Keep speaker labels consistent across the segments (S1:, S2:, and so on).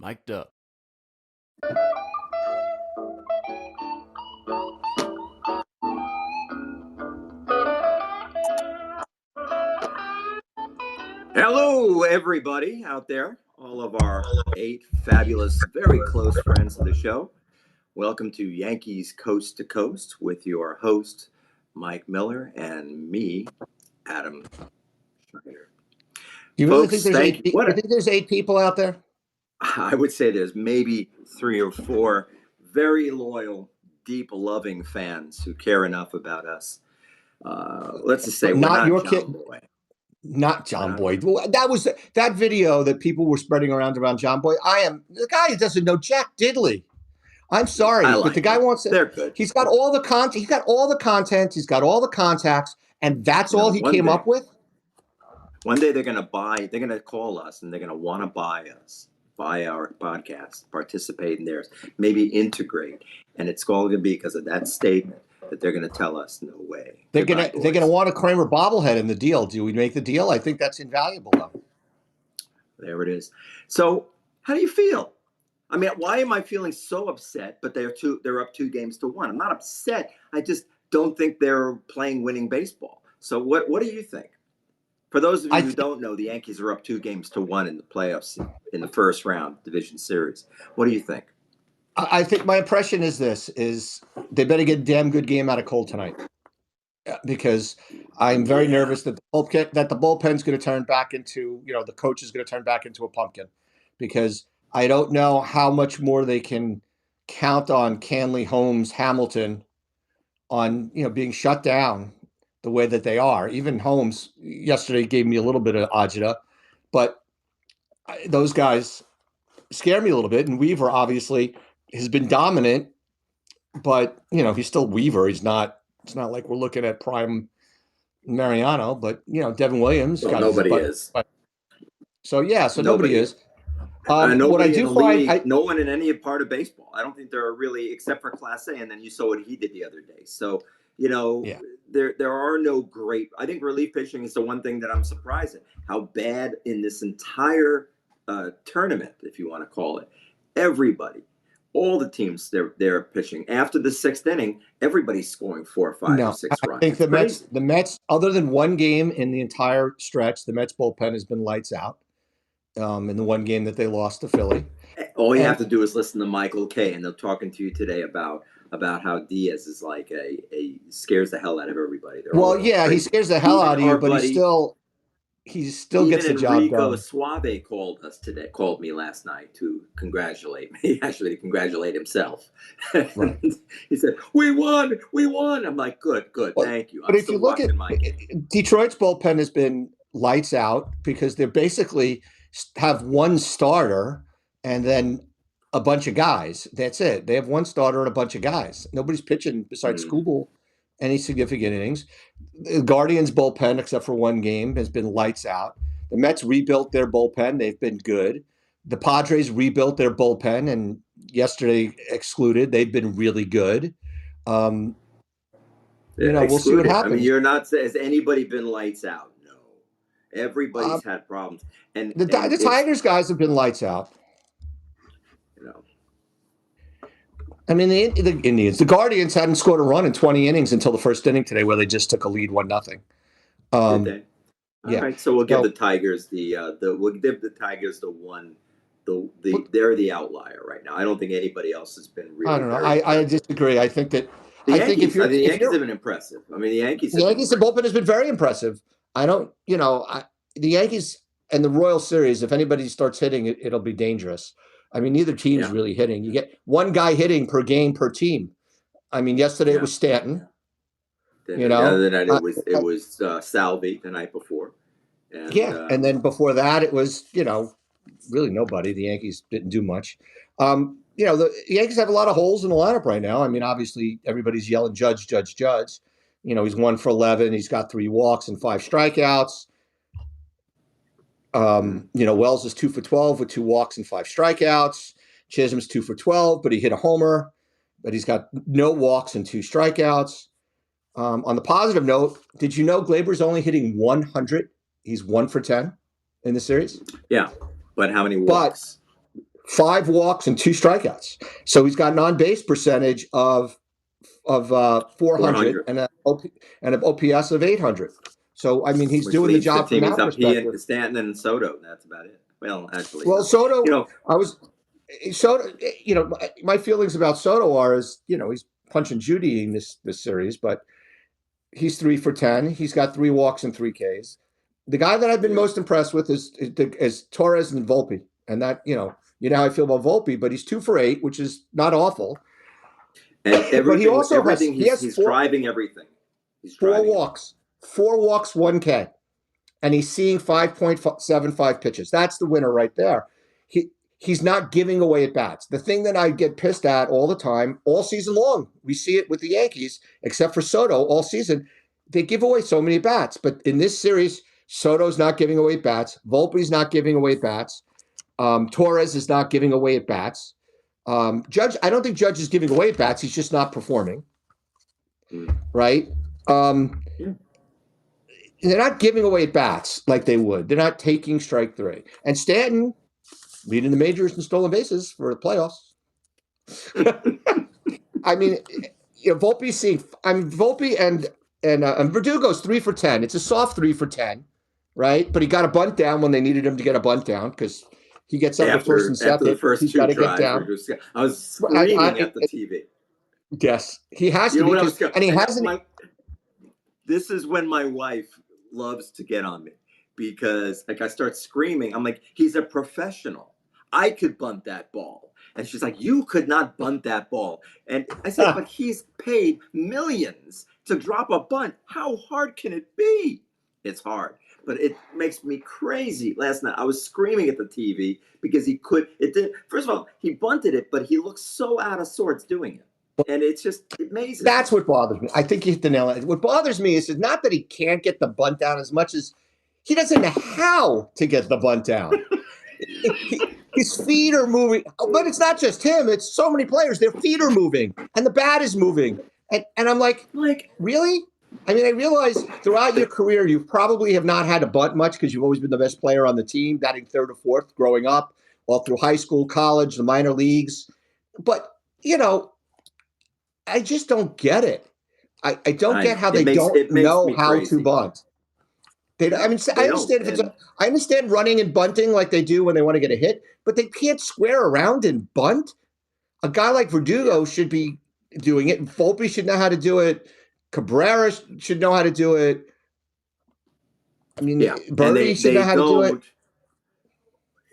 S1: Mic'd up.
S2: Hello, everybody out there, all of our 8 fabulous, very close friends of the show. Welcome to Yankees Coast to Coast with your host, Mike Miller, and me, Adam Schneider.
S3: You really
S2: Folks,
S3: think there's
S2: thank you.
S3: you think there's 8 people out there?
S2: I would say there's maybe 3 or 4 very loyal, deep, loving fans who care enough about us. Let's just say
S3: But
S2: we're
S3: not
S2: not
S3: your
S2: John
S3: kid.
S2: Boy.
S3: Not John Boy. Well, that was that video that people were spreading around John Boy. The guy doesn't know Jack Diddley. I'm sorry, but the guy wants it.
S2: They're good.
S3: He's got all the content. He's got all the content. He's got all the contacts, and that's all he came up with.
S2: One day they're going to call us and they're going to want to buy our podcast, participate in theirs, maybe integrate. And it's all going to be because of that statement that they're going to tell us, no way.
S3: They're going to want a Kramer bobblehead in the deal. Do we make the deal? I think that's invaluable, though.
S2: There it is. So how do you feel? I mean, why am I feeling so upset? But they're up 2 games to 1. I'm not upset. I just don't think they're playing winning baseball. So what do you think? For those of you who don't know, the Yankees are up 2 games to 1 in the playoffs in the first round division series. What do you think?
S3: I think my impression is they better get a damn good game out of Cole tonight, because I'm very nervous that the bullpen's going to turn back into, the coach is going to turn back into a pumpkin, because I don't know how much more they can count on Canley, Holmes, Hamilton on, being shut down the way that they are. Even Holmes yesterday gave me a little bit of agita, but those guys scare me a little bit. And Weaver obviously has been dominant, but he's still Weaver. It's not like we're looking at prime Mariano, but Devin Williams.
S2: Nobody is.
S3: So nobody is.
S2: What I do find, no one in any part of baseball. I don't think there are really, except for Class A, and then you saw what he did the other day. So there are no great. I think relief pitching is the one thing that I'm surprised at how bad in this entire tournament, if you want to call it. Everybody, all the teams, they're pitching after the 6th inning. Everybody's scoring 4 or 5 or 6 runs.
S3: I think the Mets, other than one game in the entire stretch, the Mets bullpen has been lights out. In the one game that they lost to Philly.
S2: All you have to do is listen to Michael Kay, and they're talking to you today about how Diaz is like a scares the hell out of everybody.
S3: He scares the hell out of you, but he still gets the job done.
S2: Enrico Suave called me last night to congratulate me. Actually, to congratulate himself.
S3: Right.
S2: He said, "We won! I'm like, good, thank you."
S3: But if you look at Detroit's bullpen has been lights out, because they're basically have one starter and then a bunch of guys. That's it. They have one starter and a bunch of guys. Nobody's pitching besides Skubal any significant innings. The Guardians bullpen, except for one game, has been lights out. The Mets rebuilt their bullpen. They've been good. The Padres rebuilt their bullpen, and yesterday excluded. They've been really good. We'll see what happens.
S2: I mean, you're not. Has anybody been lights out? No. Everybody's had problems. And
S3: the Tigers guys have been lights out. I mean, the Indians, the Guardians hadn't scored a run in 20 innings until the first inning today, where they just took a lead 1-0.
S2: Did they? All right, so we'll give the Tigers they're the outlier right now. I don't think anybody else has been really.
S3: I don't know. I disagree. I think that
S2: the Yankees have been impressive. I mean, the Yankees
S3: bullpen has been very impressive. The Yankees and the Royal Series, if anybody starts hitting it, it'll be dangerous. I mean, neither team's really hitting. You get one guy hitting per game per team. I mean, yesterday it was Stanton.
S2: The other night it was Salvi the night before.
S3: And then before that it was really nobody. The Yankees didn't do much. The Yankees have a lot of holes in the lineup right now. I mean, obviously everybody's yelling Judge. He's 1 for 11. He's got 3 walks and 5 strikeouts. Wells is 2 for 12 with 2 walks and 5 strikeouts. Chisholm's 2 for 12, but he hit a homer, but he's got no walks and 2 strikeouts. On the positive note, did you know Glaber's only hitting 100? He's 1 for 10 in the series.
S2: Yeah, but how many walks?
S3: 5 walks and 2 strikeouts. So he's got an on-base percentage of 400
S2: 400,
S3: and an OPS of 800. So I mean, he's
S2: which
S3: doing the
S2: leads the
S3: job from
S2: team. He's
S3: that
S2: up he and
S3: perspective.
S2: Stanton and Soto. That's about it. Well, actually,
S3: Well, Soto,
S2: you know,
S3: I was Soto. My feelings about Soto are is he's punch and Judying this series, but he's 3 for 10. He's got 3 walks and 3 Ks. The guy that I've been
S2: yeah.
S3: most impressed with is Torres and Volpe, and that how I feel about Volpe, but he's 2 for 8, which is not awful.
S2: And
S3: But he
S2: everything,
S3: also has he has
S2: he's driving everything. He's
S3: four
S2: driving everything.
S3: walks, 4 walks, 1K, and he's seeing 5.75 pitches. That's the winner right there. He's not giving away at bats. The thing that I get pissed at all the time, all season long, we see it with the Yankees, except for Soto all season. They give away so many bats, but in this series, Soto's not giving away bats. Volpe's not giving away bats. Torres is not giving away at bats. Judge, I don't think Judge is giving away at bats. He's just not performing. Right?
S2: Yeah.
S3: They're not giving away at bats like they would. They're not taking strike 3. And Stanton leading the majors in stolen bases for the playoffs. I mean, Volpe seeing. I mean, Volpe and Verdugo's 3 for 10. It's a soft 3 for 10, right? But he got a bunt down when they needed him to get a bunt down because he gets up to first and
S2: After the
S3: second.
S2: first
S3: He's
S2: two
S3: got to get
S2: tries,
S3: down.
S2: I was screaming at the TV.
S3: Yes, he has
S2: You
S3: to
S2: know what I
S3: because,
S2: was going?
S3: and he
S2: And
S3: hasn't.
S2: this is when my wife loves to get on me because like I start screaming. I'm like, he's a professional. I could bunt that ball. And she's like, you could not bunt that ball. And I said, but he's paid millions to drop a bunt. How hard can it be? It's hard, but it makes me crazy. Last night I was screaming at the TV because he could. It did. First of all, he bunted it, but he looked so out of sorts doing it, and it's just it amazes me.
S3: That's what bothers me. I think you hit the nail on it. What bothers me is not that he can't get the bunt down as much as he doesn't know how to get the bunt down. His feet are moving, but it's not just him. It's so many players. Their feet are moving, and the bat is moving. And I'm like, really? I mean, I realize throughout your career, you probably have not had to bunt much because you've always been the best player on the team, batting third or fourth growing up, all through high school, college, the minor leagues. But, I just don't get it. I don't
S2: I
S3: get
S2: know
S3: how they don't
S2: it makes
S3: know
S2: me
S3: how to
S2: crazy.
S3: bunt. I
S2: No,
S3: mean, I
S2: they don't.
S3: understand if it's. I understand running and bunting like they do when they want to get a hit, but they can't square around and bunt. A guy like Verdugo should be doing it. Volpe should know how to do it. Cabrera should know how to do it. I mean,
S2: Yeah, and
S3: Birdie should know
S2: they
S3: how to do it.
S2: don't.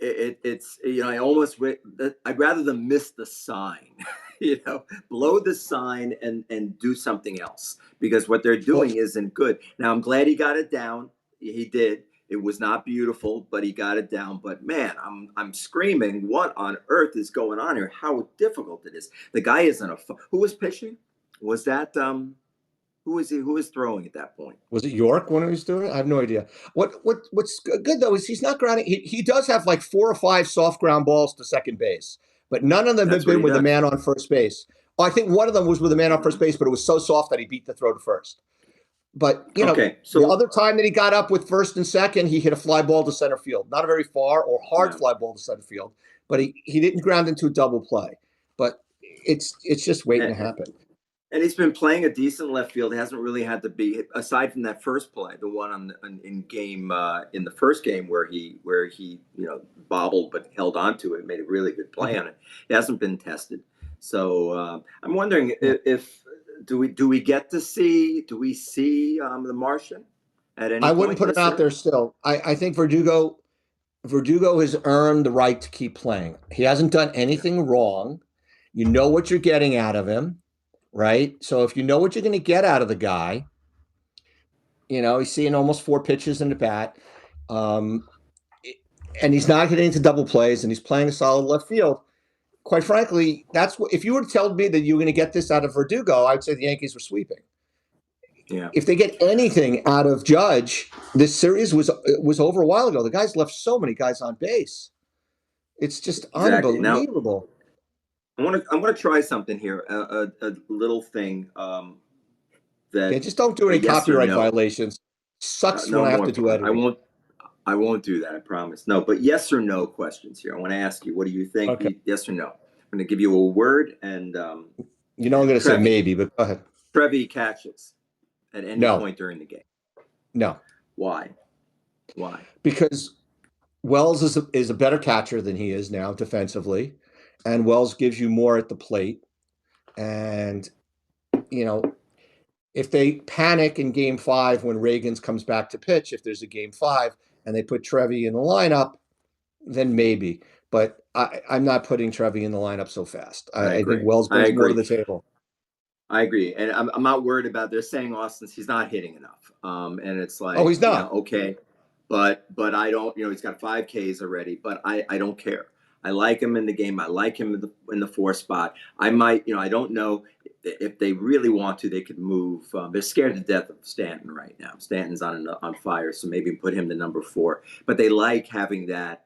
S2: It's I almost I'd rather them miss the sign, blow the sign and do something else because what they're
S3: Well,
S2: doing isn't good. Now I'm glad he got it down. He did. It was not beautiful, but he got it down. But man, I'm screaming, what on earth is going on here? How difficult it is. The guy isn't who was pitching? Was that who was he? Who was throwing at that point?
S3: was it York when he was doing it? I have no idea. What's good though is he's not grounding. He does have like 4 or 5 soft ground balls to second base, but none of them have
S2: That's what
S3: been
S2: he
S3: with a
S2: does.
S3: man on first base. Oh, I think one of them was with a man on first base, but it was so soft that he beat the throw to first. But
S2: Okay,
S3: the
S2: so
S3: other time that he got up with first and second, he hit a fly ball to center field. Not a very far or hard
S2: no.
S3: fly ball to center field, but he didn't ground into a double play. But it's just waiting to happen.
S2: And he's been playing a decent left field. He hasn't really had to be aside from that first play, the one in game in the first game where he bobbled but held on to it, made a really good play on it. It hasn't been tested, so I'm wondering if do we get to see the Martian at any
S3: I wouldn't
S2: point in
S3: put him
S2: this
S3: out there
S2: series?
S3: still. I think Verdugo has earned the right to keep playing. He hasn't done
S2: Yeah.
S3: anything wrong. You know what you're getting out of him, right? So if you know what you're going to get out of the guy, he's seeing almost 4 pitches in the bat. Um, and he's not getting into double plays and he's playing a solid left field. Quite frankly, that's what if you were to tell me that you were going to get this out of Verdugo, I'd say the Yankees were sweeping.
S2: Yeah,
S3: If they get anything out of Judge, this series was over a while ago. The guy's left so many guys on base. It's just
S2: exactly. Now
S3: unbelievable.
S2: I want to try something here, a little thing
S3: Yeah,
S2: that
S3: just don't do
S2: a
S3: any
S2: yes or
S3: copyright
S2: no.
S3: violations. Sucks when
S2: No
S3: I have
S2: more.
S3: to do
S2: I
S3: editing.
S2: won't. I won't do that. I promise. No, but yes or no questions here. I want to ask you, what do you think?
S3: Okay.
S2: Yes or no? I'm going to give you a word, and
S3: I'm going to say maybe, but go ahead.
S2: Trevi catches at any
S3: No.
S2: point during the game.
S3: No.
S2: Why? Why?
S3: Because Wells is a better catcher than he is now defensively, and Wells gives you more at the plate. And if they panic in Game 5 when Reagans comes back to pitch, if there's a Game 5 and they put Trevi in the lineup, then maybe. But I'm not putting Trevi in the lineup so fast. I think Wells brings more to the table.
S2: I agree, and I'm not worried about. They're saying Austin's he's not hitting enough, and it's like,
S3: oh, he's not
S2: okay, but I don't. He's got 5 Ks already, but I don't care. I like him in the game. I like him in the 4 spot. I might, I don't know if they really want to. They could move. They're scared to death of Stanton right now. Stanton's on fire, so maybe put him to number 4. But they like having that.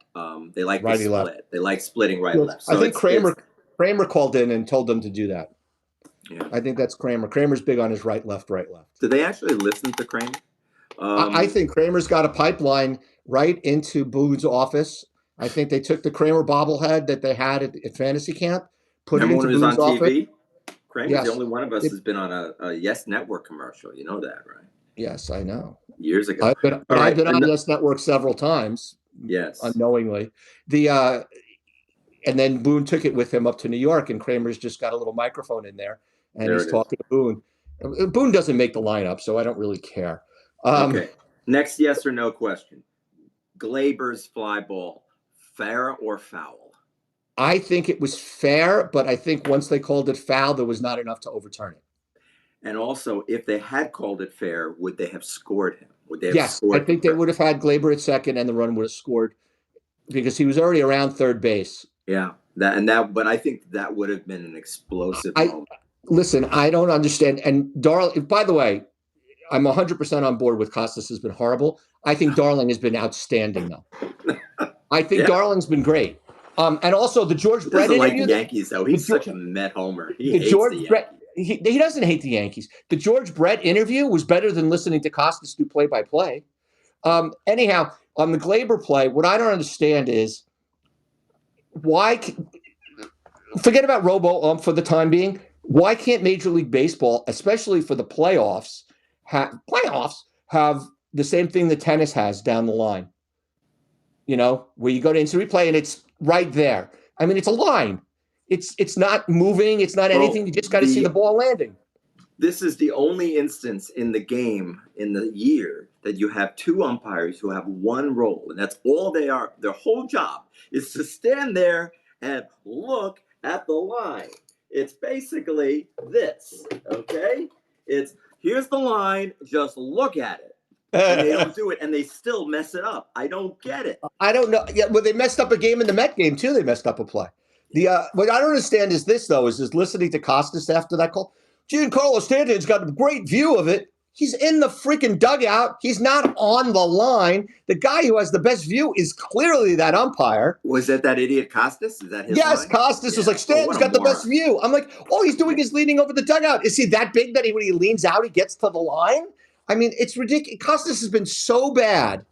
S2: They like
S3: righty
S2: the split. Left. They like splitting right left. So
S3: I think Kramer called in and told them to do that. Yeah. I think that's Kramer. Kramer's big on his right, left.
S2: Do they actually listen to Kramer?
S3: I think Kramer's got a pipeline right into Boone's office. I think they took the Kramer bobblehead that they had at fantasy camp, put it into Boone's office. TV?
S2: Kramer's the only one of us who's been on a Yes Network commercial. You know that, right?
S3: Yes, I know.
S2: Years ago.
S3: I've been on Yes Network several times.
S2: Yes.
S3: Unknowingly. And then Boone took it with him up to New York, and Kramer's just got a little microphone in there, and he's talking to Boone. Boone doesn't make the lineup, so I don't really care.
S2: Okay. Next yes or no question. Glaber's fly ball, fair or foul?
S3: I think it was fair, but I think once they called it foul, there was not enough to overturn it.
S2: And also, if they had called it fair, would they have scored him? Would they have
S3: yes, I think they would have had Glaber at second, and the run would have scored because he was already around third base.
S2: Yeah, but I think that would have been an explosive moment.
S3: Listen, I don't understand. And Darling, by the way, I'm 100% on board with Costas has been horrible. I think Darling has been outstanding, though. I think Darling's been great. And also the George Brett interview.
S2: He doesn't like the Yankees, though. He's such a Met homer. He hates the Yankees.
S3: He doesn't hate the Yankees. The George Brett interview was better than listening to Costas do play-by-play. Anyhow, on the Glaber play, what I don't understand is why – forget about Robo for the time being. Why can't Major League Baseball, especially for the playoffs, have the same thing that tennis has down the line? Where you go to instant replay and it's right there. I mean, it's a line. It's not moving. It's not anything. You just got to see the ball landing.
S2: This is the only instance in the game in the year that you have 2 umpires who have one role, and that's all they are. Their whole job is to stand there and look at the line. It's basically this, okay? Here's the line, just look at it. And they don't do it, and they still mess it up. I don't get it.
S3: I don't know. Yeah, well, they messed up a game in the Met game, too. They messed up a play. What I don't understand is this, though, is listening to Costas after that call. Giancarlo Stanton's got a great view of it. He's in the freaking dugout. He's not on the line. The guy who has the best view is clearly that umpire.
S2: Was that idiot Costas? Is that his
S3: Yes,
S2: line?
S3: Costas was like, Stanton's got the best view. I'm like, all he's doing is leaning over the dugout. Is he that big that when he leans out, he gets to the line? I mean, it's ridiculous. Costas has been so bad.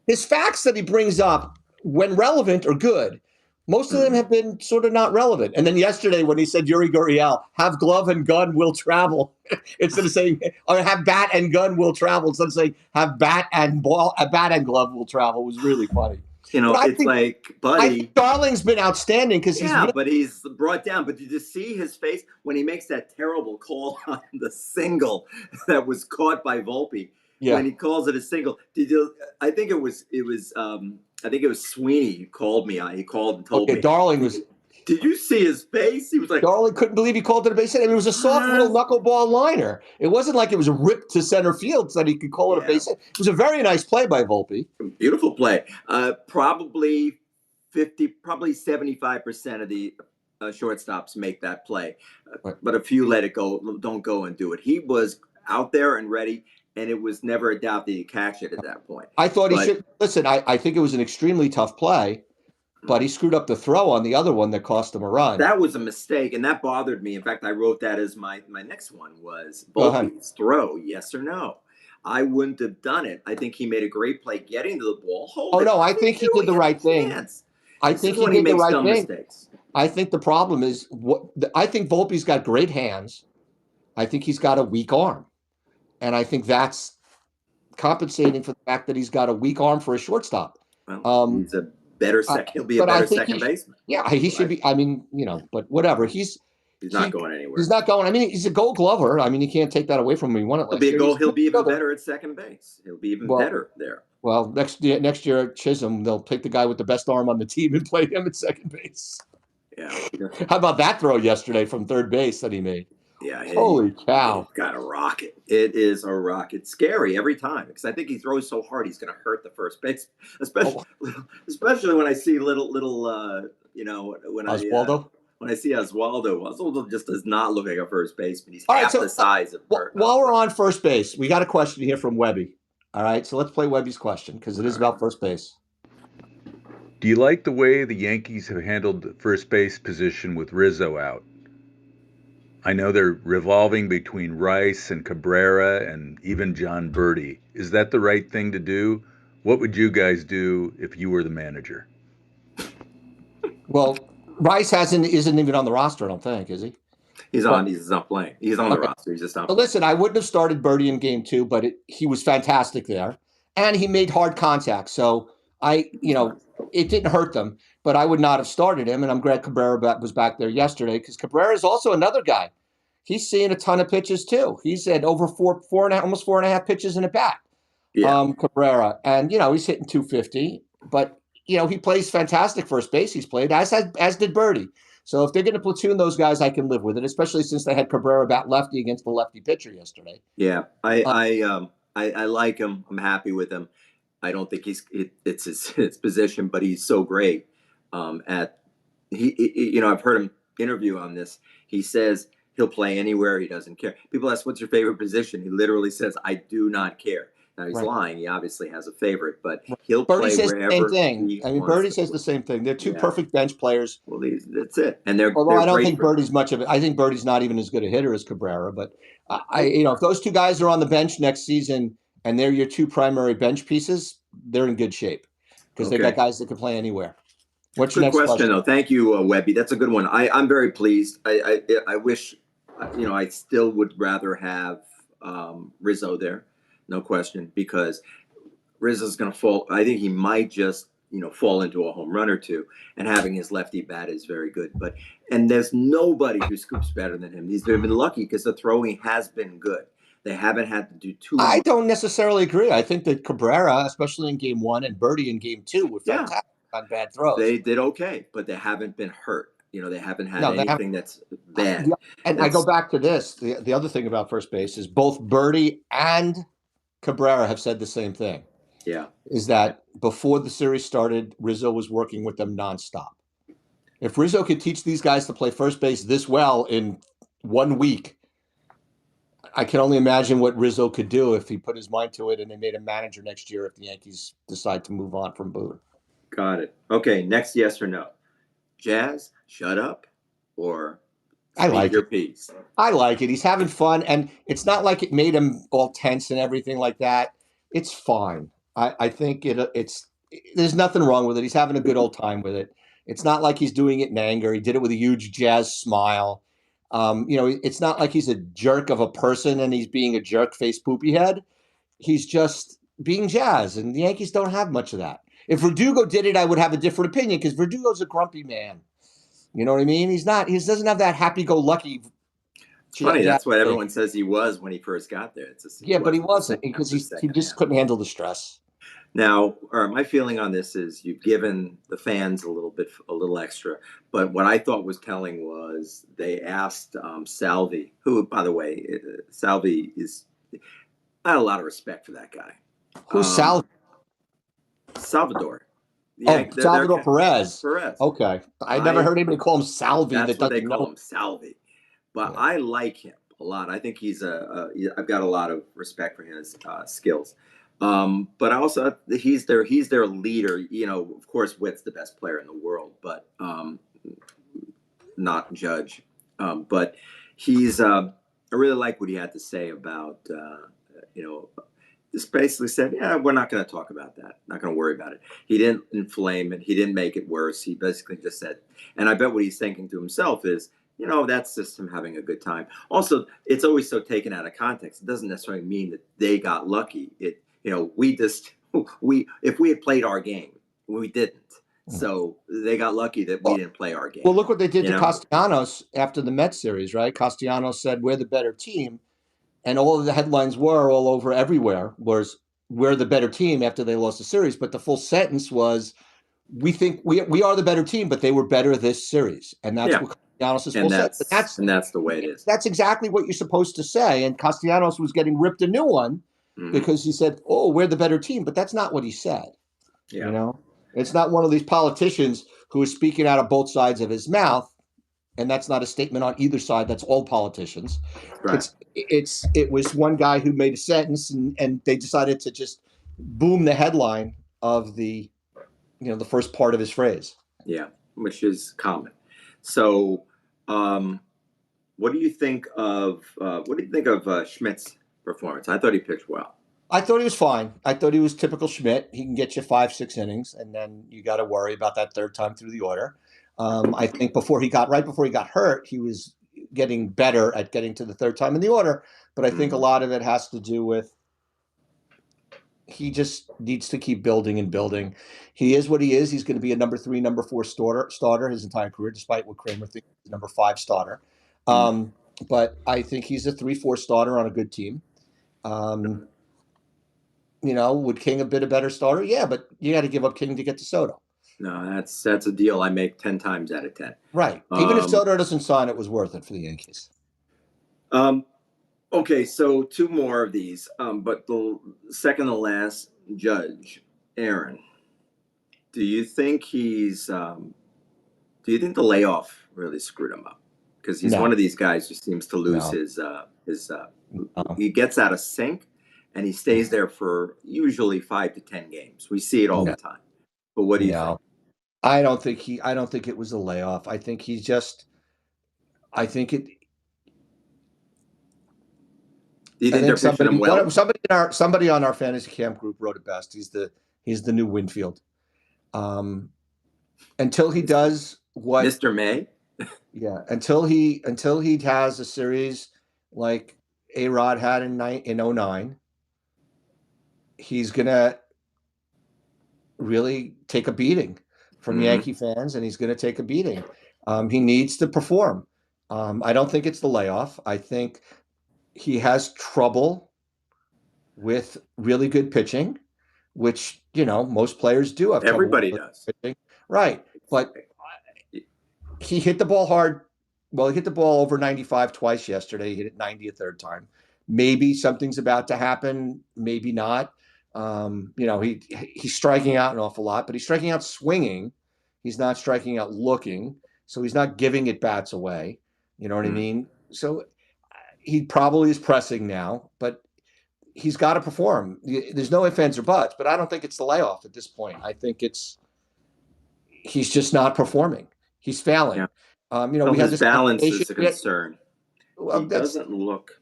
S3: His facts that he brings up, when relevant, are good. Most of them have been sort of not relevant. And then yesterday when he said, Yuri Gurriel, have glove and gun will travel, instead of saying, or have bat and gun will travel, instead of saying, have bat and glove will travel, was really funny.
S2: Buddy.
S3: I think Darling's been outstanding because
S2: but he's brought down. But did you see his face when he makes that terrible call on the single that was caught by Volpe? Yeah. When he calls it a single, I think it was Sweeney who called me. He called and told me.
S3: Darling was.
S2: Did you see his face? He was like,
S3: Darling couldn't believe he called it a base hit. I mean, it was a soft little knuckleball liner. It wasn't like it was a rip to center field so that he could call it a base hit. It was a very nice play by Volpe.
S2: Beautiful play. Probably 75% of the shortstops make that play, but a few let it go, don't go and do it. He was out there and ready, and it was never a doubt that he'd catch it at that point.
S3: I thought he should. Listen, I think it was an extremely tough play. But he screwed up the throw on the other one that cost him a run.
S2: That was a mistake, and that bothered me. In fact, I wrote that as my next one was Volpe's throw, yes or no. I wouldn't have done it. I think he made a great play getting to the ball. Hold
S3: Oh
S2: it.
S3: no,
S2: What
S3: I
S2: are they
S3: think he did
S2: doing?
S3: the
S2: He had
S3: right
S2: a
S3: thing.
S2: chance.
S3: I
S2: This
S3: think
S2: is
S3: he
S2: when he
S3: did the
S2: makes
S3: right
S2: dumb
S3: thing.
S2: mistakes.
S3: I think the problem is I think Volpe's got great hands. I think he's got a weak arm, and I think that's compensating for the fact that he's got a weak arm for a shortstop.
S2: Well,
S3: Um,
S2: he's a better second. He'll be a
S3: but I
S2: better
S3: think
S2: second baseman.
S3: yeah, he should be. I mean, but whatever.
S2: He's not going
S3: He's
S2: anywhere.
S3: not going. I mean, he's a Gold Glover. I mean, you can't take that away from him. He won it
S2: He'll
S3: last
S2: be a
S3: year.
S2: goal. He'll be even better at second base. He'll be even
S3: Well,
S2: better there.
S3: well, next year at Chisholm, they'll take the guy with the best arm on the team and play him at second base.
S2: Yeah.
S3: How about that throw yesterday from third base that he made?
S2: Yeah,
S3: Holy cow!
S2: he's got a rocket. It is a rocket. Scary every time because I think he throws so hard he's going to hurt the first base, especially
S3: Oh,
S2: especially when I see little
S3: Oswaldo.
S2: when I see Oswaldo just does not look like a first baseman. He's
S3: All right,
S2: half
S3: so
S2: the size of
S3: while we're on first base, we got a question here from Webby. All right, so let's play Webby's question because it is about first base.
S1: Do you like the way the Yankees have handled the first base position with Rizzo out? I know they're revolving between Rice and Cabrera and even John Birdie. Is that the right thing to do? What would you guys do if you were the manager?
S3: Well, Rice isn't even on the roster. I don't think, is he?
S2: He's not playing. He's on the
S3: Okay.
S2: roster. He's just not
S3: So
S2: playing.
S3: listen, I wouldn't have started Birdie in game 2, but he was fantastic there, and he made hard contact. So it didn't hurt them, but I would not have started him. And I'm glad Cabrera was back there yesterday because Cabrera is also another guy. He's seeing a ton of pitches too. He's at over almost 4.5 pitches in a bat.
S2: Yeah.
S3: Cabrera, and he's hitting 250, but he plays fantastic first base. He's played as did Birdie. So if they're going to platoon those guys, I can live with it, especially since they had Cabrera bat lefty against the lefty pitcher yesterday.
S2: Yeah. I like him. I'm happy with him. I don't think it's his position, but he's so great. At I've heard him interview on this. He says he'll play anywhere. He doesn't care. People ask, "What's your favorite position?" He literally says, "I do not care." Now he's lying. He obviously has a favorite, but he'll
S3: Birdie
S2: play
S3: says the same
S2: wherever
S3: thing.
S2: he
S3: I mean,
S2: wants
S3: Birdie
S2: to
S3: says
S2: play.
S3: the same thing. They're two
S2: Yeah.
S3: perfect bench players.
S2: Well, that's it, and they're
S3: Although I don't
S2: great
S3: think Birdie's much of it. I think Birdie's not even as good a hitter as Cabrera. But if those two guys are on the bench next season and they're your two primary bench pieces, they're in good shape because they got guys that can play anywhere. What's your
S2: Good
S3: next
S2: question, though. Thank you, Webby. That's a good one. I'm very pleased. I wish, I still would rather have Rizzo there, no question, because Rizzo's going to fall. I think he might just, fall into a home run or two, and having his lefty bat is very good. And there's nobody who scoops better than him. He's been lucky because the throwing has been good. They haven't had to do too much.
S3: I don't necessarily agree. I think that Cabrera, especially in game 1 and Birdie in game 2, were fantastic on bad throws.
S2: They did okay, but they haven't been hurt. They haven't had anything that's bad.
S3: And I go back to this. The other thing about first base is both Birdie and Cabrera have said the same thing.
S2: Yeah.
S3: Is that before the series started, Rizzo was working with them nonstop. If Rizzo could teach these guys to play first base this well in 1 week, I can only imagine what Rizzo could do if he put his mind to it and they made him manager next year if the Yankees decide to move on from Boone.
S2: Got it. Okay, next yes or no. Jazz, shut up, or speak your piece.
S3: I like it. He's having fun, and it's not like it made him all tense and everything like that. It's fine. I think it's there's nothing wrong with it. He's having a good old time with it. It's not like he's doing it in anger. He did it with a huge Jazz smile. It's not like he's a jerk of a person and he's being a jerk face poopy head. He's just being Jazz, and the Yankees don't have much of that. If Verdugo did it, I would have a different opinion because Verdugo's a grumpy man. You know what I mean? He doesn't have that happy-go-lucky.
S2: It's funny. That's what everyone says he was when he first got there.
S3: But he wasn't because he just couldn't handle the stress.
S2: Now, my feeling on this is you've given the fans a little extra. But what I thought was telling was they asked Salvi, who, by the way, Salvi is. I had a lot of respect for that guy.
S3: Who's Salvi?
S2: Salvador.
S3: Salvador Perez.
S2: Perez.
S3: Okay, I never heard anybody call him Salvi.
S2: That's what they call him, Salvi. But yeah. I like him a lot. I think I've got a lot of respect for his skills. But also he's their leader. Of course, Witt's the best player in the world, but not Judge. But he's. I really like what he had to say about just basically said, yeah, we're not going to talk about that. Not going to worry about it. He didn't inflame it. He didn't make it worse. He basically just said, and I bet what he's thinking to himself is, that's just him having a good time. Also, it's always so taken out of context. It doesn't necessarily mean that they got lucky. If we had played our game, we didn't. So they got lucky that we didn't play our game.
S3: Well, look what they did to Castellanos after the Mets series, right? Castellanos said, we're the better team. And all of the headlines were all over everywhere was, we're the better team after they lost the series. But the full sentence was, we think we are the better team, but they were better this series. And that's what Castellanos' full sentence.
S2: And that's the way it is.
S3: That's exactly what you're supposed to say. And Castellanos was getting ripped a new one because he said, oh, we're the better team. But that's not what he said.
S2: Yeah.
S3: It's not one of these politicians who is speaking out of both sides of his mouth. And that's not a statement on either side. That's all politicians.
S2: Right.
S3: It was one guy who made a sentence, and they decided to just boom the headline of the first part of his phrase.
S2: Yeah, which is common. So, what do you think of Schmidt's performance? I thought he pitched well.
S3: I thought he was fine. I thought he was typical Schmidt. He can get you 5-6 innings, and then you got to worry about that third time through the order. I think before he got hurt, he was getting better at getting to the third time in the order. But I think a lot of it has to do with he just needs to keep building and building. He is what he is. He's going to be a number 3, number 4 starter his entire career, despite what Kramer thinks he's a number 5 starter. But I think he's a 3-4 starter on a good team. Would King have been a better starter? Yeah, but you got to give up King to get to Soto.
S2: No, that's a deal I make 10 times out of 10.
S3: Right. Even if Soto doesn't sign, it was worth it for the Yankees.
S2: Okay, so 2 more of these. But the second to last, Judge Aaron. Do you think the layoff really screwed him up? Because he's one of these guys who seems to lose his he gets out of sync and he stays there for usually 5 to 10 games. We see it all the time. But what do you think?
S3: I don't think it was a layoff. I think he's just
S2: Do you think they're pitching him well?
S3: Somebody on our fantasy camp group wrote it best. He's the new Winfield. Until he does what
S2: Mr. May?
S3: Yeah, until he has a series like A-Rod had in 2009, he's gonna really take a beating from Yankee fans, and he's going to take a beating. He needs to perform. I don't think it's the layoff. I think he has trouble with really good pitching, which most players do have trouble.
S2: Everybody does.
S3: Pitching. Right, but he hit the ball hard. Well, he hit the ball over 95 twice yesterday. He hit it 90 a third time. Maybe something's about to happen. Maybe not. He's striking out an awful lot, but he's striking out swinging. He's not striking out looking. So he's not giving at bats away. You know what I mean? So he probably is pressing now, but he's got to perform. There's no ifs, ands, or buts, but I don't think it's the layoff at this point. I think he's just not performing. He's failing.
S2: Yeah. We have this balance is a concern. Well, he doesn't look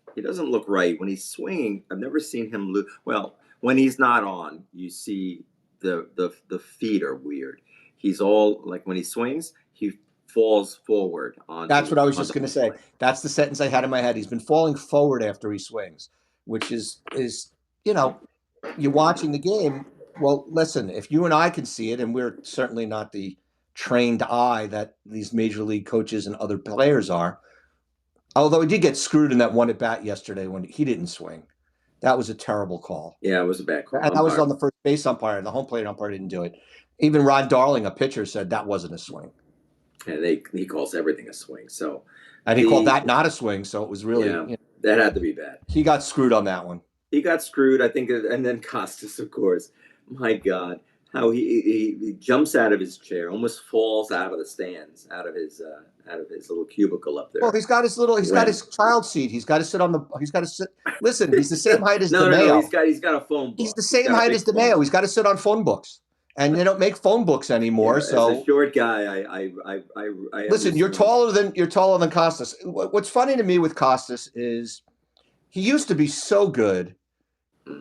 S2: right when he's swinging. I've never seen him lose. Well, when he's not on, you see the feet are weird. He's all like when he swings, he falls forward.
S3: That's what I was just going to say. That's the sentence I had in my head. He's been falling forward after he swings, which is you're watching the game. Well, listen, if you and I can see it, and we're certainly not the trained eye that these major league coaches and other players are, although he did get screwed in that one at bat yesterday when he didn't swing. That was a terrible call.
S2: Yeah, it was a bad call.
S3: And that was on the first base umpire. The home plate umpire didn't do it. Even Ron Darling, a pitcher, said that wasn't a swing.
S2: And he calls everything a swing. So,
S3: and he called that not a swing. So it was really
S2: that had to be bad.
S3: He got screwed on that one.
S2: He got screwed, I think, and then Costas, of course. My God, how he jumps out of his chair, almost falls out of the stands, out of his little cubicle up there.
S3: Well, he's got his child seat. He's got to sit. Listen, he's the same height as DeMayo.
S2: No, he's got a phone book.
S3: He's the same height as DeMayo. He's got to sit on phone books, and they don't make phone books anymore. So
S2: as a short guy, I
S3: listen. You're taller than Costas. What's funny to me with Costas is he used to be so good,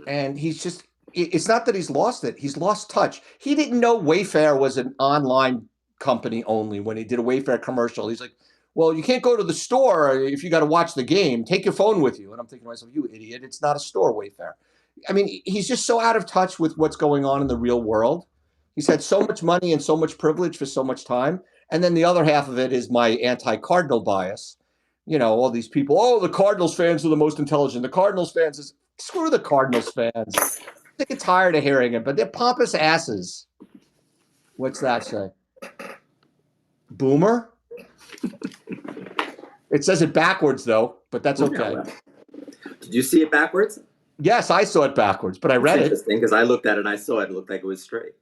S3: And it's not that he's lost it. He's lost touch. He didn't know Wayfair was an online company only when he did a Wayfair commercial. He's like, well, you can't go to the store if you got to watch the game. Take your phone with you. And I'm thinking to myself, you idiot. It's not a store, Wayfair. I mean, he's just so out of touch with what's going on in the real world. He's had so much money and so much privilege for so much time. And then the other half of it is my anti-Cardinal bias. All these people, oh, the Cardinals fans are the most intelligent. The Cardinals fans is screw the Cardinals fans. Sick and tired of hearing it, but they're pompous asses. What's that say? Boomer? It says it backwards, though, but that's okay.
S2: Yeah, well. Did you see it backwards?
S3: Yes, I saw it backwards, but I read it.
S2: Interesting, because I looked at it and I saw it. It looked like it was straight.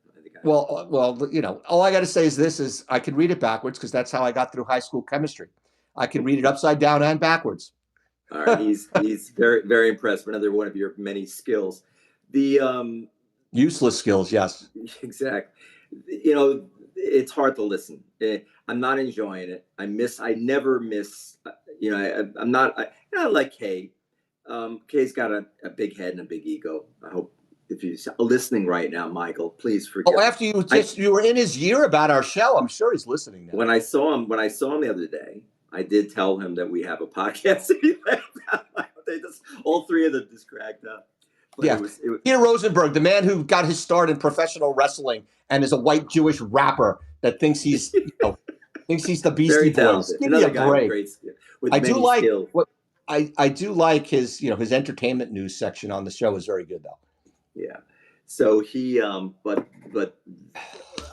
S3: Well, all I got to say is I can read it backwards because that's how I got through high school chemistry. I can read it upside down and backwards.
S2: All right, he's very, very impressed. Another one of your many skills. The
S3: useless skills, yes.
S2: Exactly. It's hard to listen. I'm not enjoying it. I never miss. I'm not. I like Kay. Kay's got a big head and a big ego. I hope if you're listening right now, Michael, please forgive.
S3: Oh, after you were in his ear about our show, I'm sure he's listening now.
S2: When I saw him the other day, I did tell him that we have a podcast. All three of them just cracked up. But
S3: yeah, Peter Rosenberg, the man who got his start in professional wrestling and is a white Jewish rapper that thinks he's thinks he's the Beastie Boys. Give me a break. I do like his his entertainment news section on the show is very good though.
S2: Yeah. So he but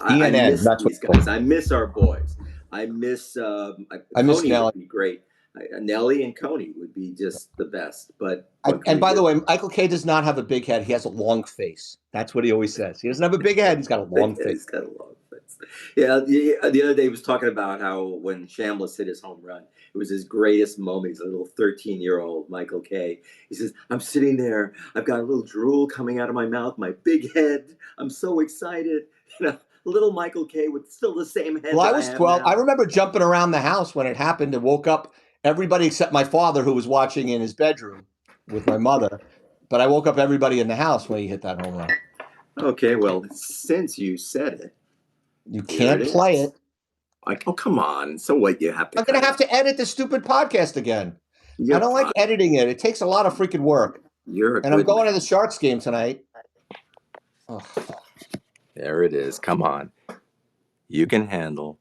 S3: I miss
S2: these guys. I miss our boys. I miss Coney
S3: Nelly.
S2: Would be great. Nelly and Coney would be just the best. But
S3: and by the way, Michael Kay does not have a big head. He has a long face. That's what he always says. He doesn't have a big head. He's got a long face.
S2: He's got a long face. Yeah. The other day he was talking about how when Shamlis hit his home run, it was his greatest moment. He's a little 13-year-old Michael Kay. He says, "I'm sitting there. I've got a little drool coming out of my mouth. My big head. I'm so excited." Little Michael Kay with still the same head.
S3: Well, I was 12. I remember jumping around the house when it happened and woke up everybody except my father, who was watching in his bedroom with my mother. But I woke up everybody in the house when he hit that home run.
S2: Okay, well, since you said it,
S3: you can't play it.
S2: Oh, come on. So what? You have to.
S3: I'm going to have to edit the stupid podcast again. I don't like editing it. It takes a lot of freaking work. And I'm going to the Sharks game tonight. Oh.
S2: There it is. Come on. You can handle.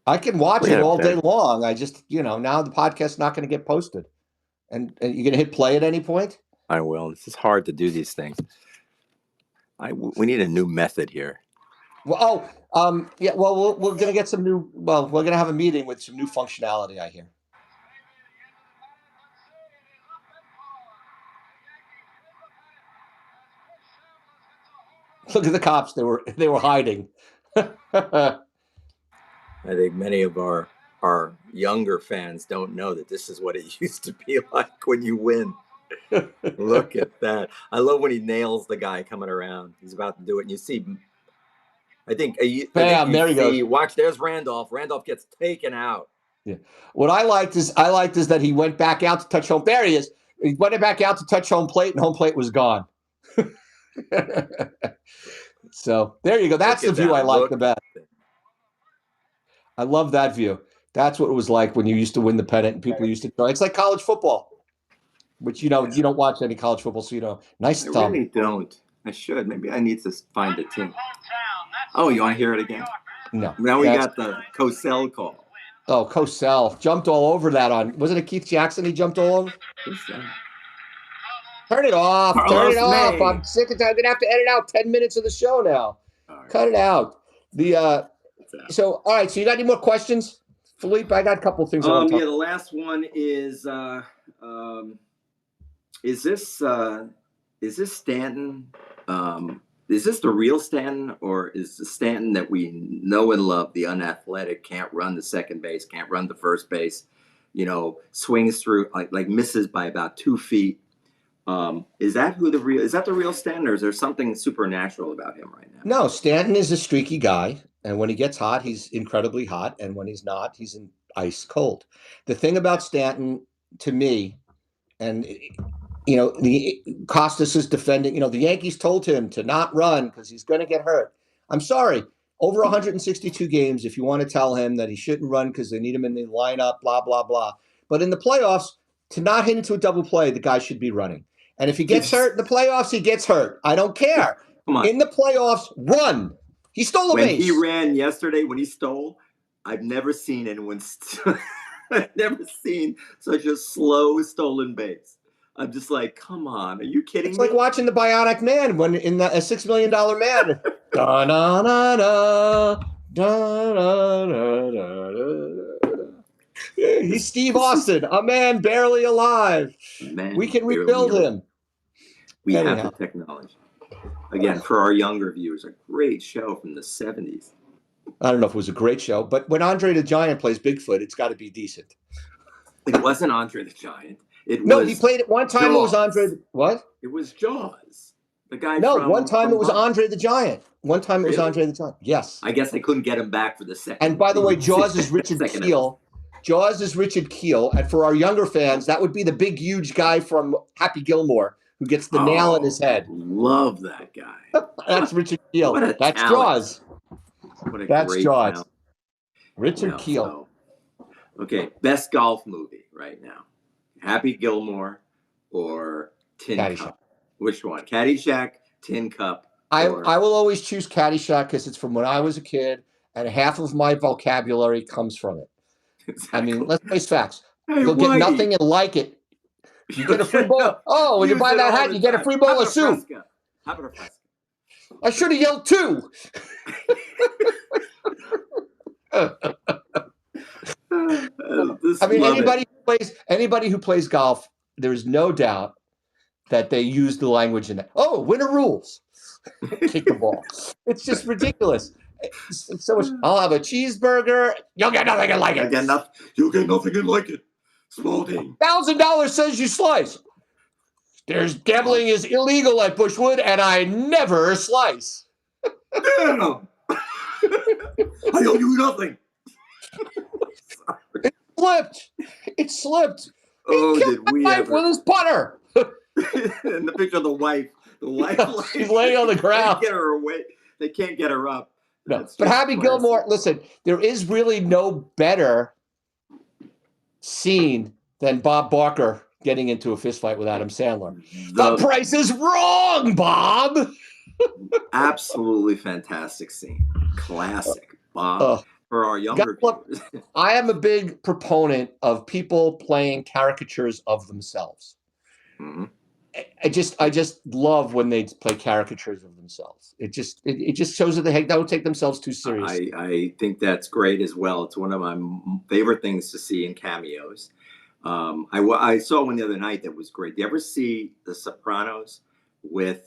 S3: I can watch it all day long. I just, now the podcast's not going to get posted. And you're going to hit play at any point?
S2: I will. This is hard to do these things. We need a new method here.
S3: Well, yeah. Well, we're going to get some new. Well, we're going to have a meeting with some new functionality, I hear. Look at the cops. They were hiding.
S2: I think many of our younger fans don't know that this is what it used to be like when you win. Look at that. I love when he nails the guy coming around. He's about to do it. And you see,
S3: Bam, there he goes.
S2: Watch, there's Randolph. Randolph gets taken out.
S3: Yeah. What I liked is that he went back out to touch home. There he is. He went back out to touch home plate, and home plate was gone. So there you go. That's the view I like the best. I love that view. That's what it was like when you used to win the pennant and people used to go. It's like college football, which you don't watch any college football, so nice thumb.
S2: I really don't. I should. Maybe I need to find a team. Oh, you want to hear it again?
S3: No.
S2: Now we got the Cosell call.
S3: Oh, Cosell jumped all over that wasn't it Keith Jackson he jumped all over? Turn it off. Turn it off. I'm sick of that. I'm going to have to edit out 10 minutes of the show now. Right. Cut it out. So, all right. So you got any more questions, Philippe? I got a couple of things.
S2: Yeah, the last one is this Stanton? Is this the real Stanton, or is the Stanton that we know and love, the unathletic, can't run the second base, can't run the first base, swings through, like misses by about 2 feet? Is that the real Stanton, or is there something supernatural about him right now?
S3: No, Stanton is a streaky guy, and when he gets hot, he's incredibly hot, and when he's not, he's ice cold. The thing about Stanton, to me, and the Costas is defending. The Yankees told him to not run because he's going to get hurt. I'm sorry. Over 162 games, if you want to tell him that he shouldn't run because they need him in the lineup, blah, blah, blah. But in the playoffs, to not hit into a double play, the guy should be running. And if he gets hurt in the playoffs, he gets hurt. I don't care.
S2: Come on.
S3: In the playoffs, run. He stole a base.
S2: When he ran yesterday, when he stole, I've never seen anyone. I've never seen such a slow stolen base. I'm just like, come on, are you kidding me?
S3: It's like watching the Bionic Man when in a $6 million Man. Da na na na da da da da. He's Steve Austin, a man barely alive. We can rebuild him.
S2: We have the technology. Again, for our younger viewers, a great show from the 70s.
S3: I don't know if it was a great show, but when Andre the Giant plays Bigfoot, it's got to be decent.
S2: It wasn't Andre the Giant.
S3: He played it one time. Jaws. It was Andre. What?
S2: It was Jaws. The guy.
S3: One time it was Andre the Giant. One time it was Andre the Giant. Yes.
S2: I guess they couldn't get him back for the second.
S3: And by the way, Jaws is Richard Keel. Jaws is Richard Keel, and for our younger fans, that would be the big, huge guy from Happy Gilmore who gets the nail in his head.
S2: Love that guy.
S3: That's Richard Keel. That's Jaws. That's Jaws. Talent. Richard Keel.
S2: Okay, best golf movie right now. Happy Gilmore or Tin Cup? Which one? Caddyshack, Tin Cup?
S3: I will always choose Caddyshack because it's from when I was a kid, and half of my vocabulary comes from it. Exactly. I mean, let's face facts. You'll get nothing and like it. You get a free bowl. Oh, when you buy that hat, you get a free bowl of soup. I should have yelled two. I mean, anybody who plays golf, there's no doubt that they use the language in that. Oh, winner rules. Kick the ball. It's just ridiculous. It's so much. I'll have a cheeseburger. You'll get nothing and like it.
S2: You'll get nothing and like it. Spalding.
S3: $1,000 says you slice. There's gambling is illegal at Bushwood, and I never slice.
S2: Damn. I owe you nothing.
S3: It slipped.
S2: Oh, did we ever?
S3: With his putter.
S2: And the picture of the wife. The wife.
S3: She's laying on the ground.
S2: They get her away. They can't get her up.
S3: No, but Happy Gilmore, listen, there is really no better scene than Bob Barker getting into a fist fight with Adam Sandler. The price is wrong, Bob.
S2: Absolutely fantastic scene. Classic, Bob. For our younger viewers.
S3: I am a big proponent of people playing caricatures of themselves. Mm-hmm. I just love when they play caricatures of themselves. It just shows that they don't take themselves too seriously.
S2: I think that's great as well. It's one of my favorite things to see in cameos. I saw one the other night that was great. Do you ever see The Sopranos with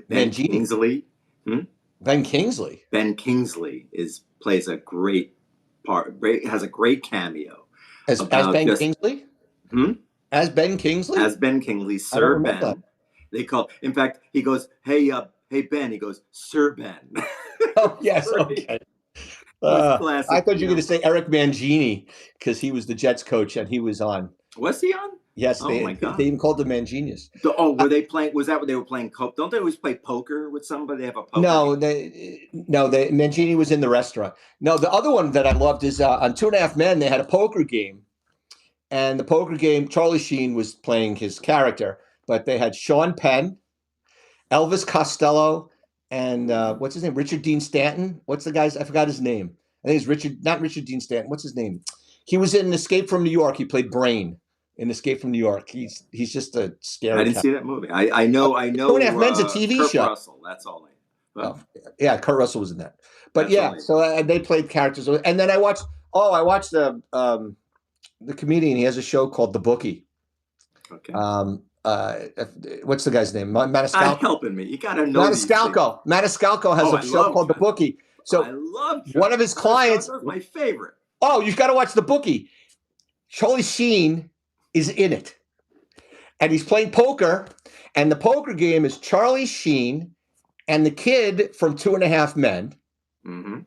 S2: Ben Kingsley?
S3: Ben Kingsley.
S2: Ben Kingsley plays a great part. Has a great cameo.
S3: As Ben Kingsley? As Ben Kingsley?
S2: As Ben Kingsley, Sir Ben. That. They call. In fact, he goes, "Hey Ben." He goes, "Sir Ben."
S3: Oh yes, okay. I thought you were going to say Eric Mangini because he was the Jets coach and he was on.
S2: Was he on?
S3: Yes, they even called him Manginius.
S2: Were they playing? Was that what they were playing? Don't they always play poker with somebody? They have a poker.
S3: No, Mangini was in the restaurant. No, the other one that I loved is on 2.5 Men. They had a poker game. And the poker game, Charlie Sheen was playing his character, but they had Sean Penn, Elvis Costello, and what's his name? Richard Dean Stanton. What's the guy's? I forgot his name. I think it's not Richard Dean Stanton. What's his name? He was in Escape from New York. He played Brain in Escape from New York. He's just a scary.
S2: I didn't see that movie. I know.
S3: 2.5 Men's a TV
S2: Kurt
S3: show.
S2: Russell. That's all.
S3: Yeah, Kurt Russell was in that. But so they played characters, and then I watched the comedian. He has a show called The Bookie.
S2: Okay.
S3: What's the guy's name? Maniscalco.
S2: Helping me. You gotta know.
S3: Maniscalco has a show called The Bookie. So
S2: I love
S3: one of his clients.
S2: My favorite.
S3: Oh, you've got to watch The Bookie. Charlie Sheen is in it, and he's playing poker. And the poker game is Charlie Sheen and the kid from 2.5 Men. Mm-hmm.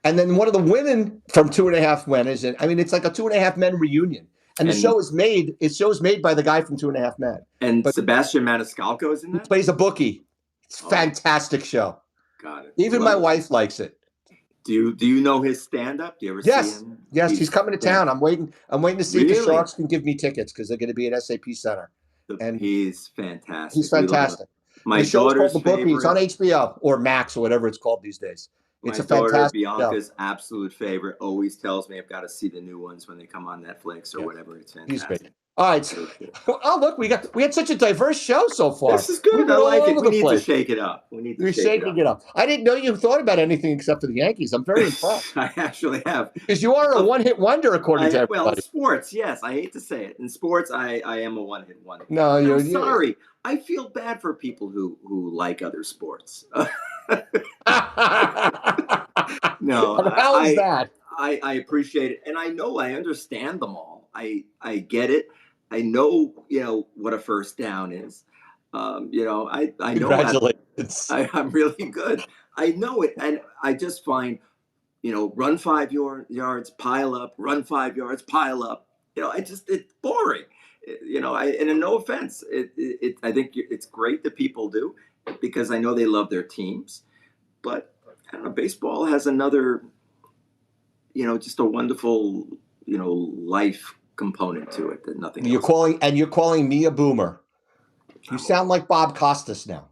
S3: And then one of the women from 2.5 Men is in. I mean, it's like a 2.5 Men reunion. And the show is made. It show is made by the guy from 2.5 Men.
S2: And
S3: but
S2: Sebastian Maniscalco is in that.
S3: He plays a bookie. It's a fantastic show.
S2: Got it.
S3: Even my wife likes it.
S2: Do you know his stand-up? Do you ever see him?
S3: Yes, he's coming to town. I'm waiting to see if the Sharks can give me tickets because they're going to be at SAP Center. And
S2: he's fantastic.
S3: He's fantastic. My show's called The Bookie. It's on HBO or Max or whatever it's called these days. It's a fantastic
S2: Bianca's
S3: show.
S2: absolute favorite, always tells me I've got to see the new ones when they come on Netflix or whatever. It's fantastic.
S3: He's great. All right. So, oh, look, we had such a diverse show so far.
S2: This is good. I like it. We need to shake it up.
S3: We're shaking it up. I didn't know you thought about anything except for the Yankees. I'm very impressed.
S2: I actually have.
S3: Because you are a one-hit wonder, according to everybody.
S2: Well, sports, yes. I hate to say it. In sports, I am a one-hit wonder.
S3: No, you're
S2: sorry. I feel bad for people who like other sports. No,
S3: how is that?
S2: I appreciate it, and I understand them all. I get it. I know, what a first down is. I know.
S3: Congratulations.
S2: I'm really good. I know it, and I just find, run 5 yards, pile up, run 5 yards, pile up. It's boring. And no offense, I think it's great that people do because I know they love their teams, but I don't know, baseball has another, just a wonderful, life component to it that nothing else.
S3: You're calling me a boomer. You sound like Bob Costas now.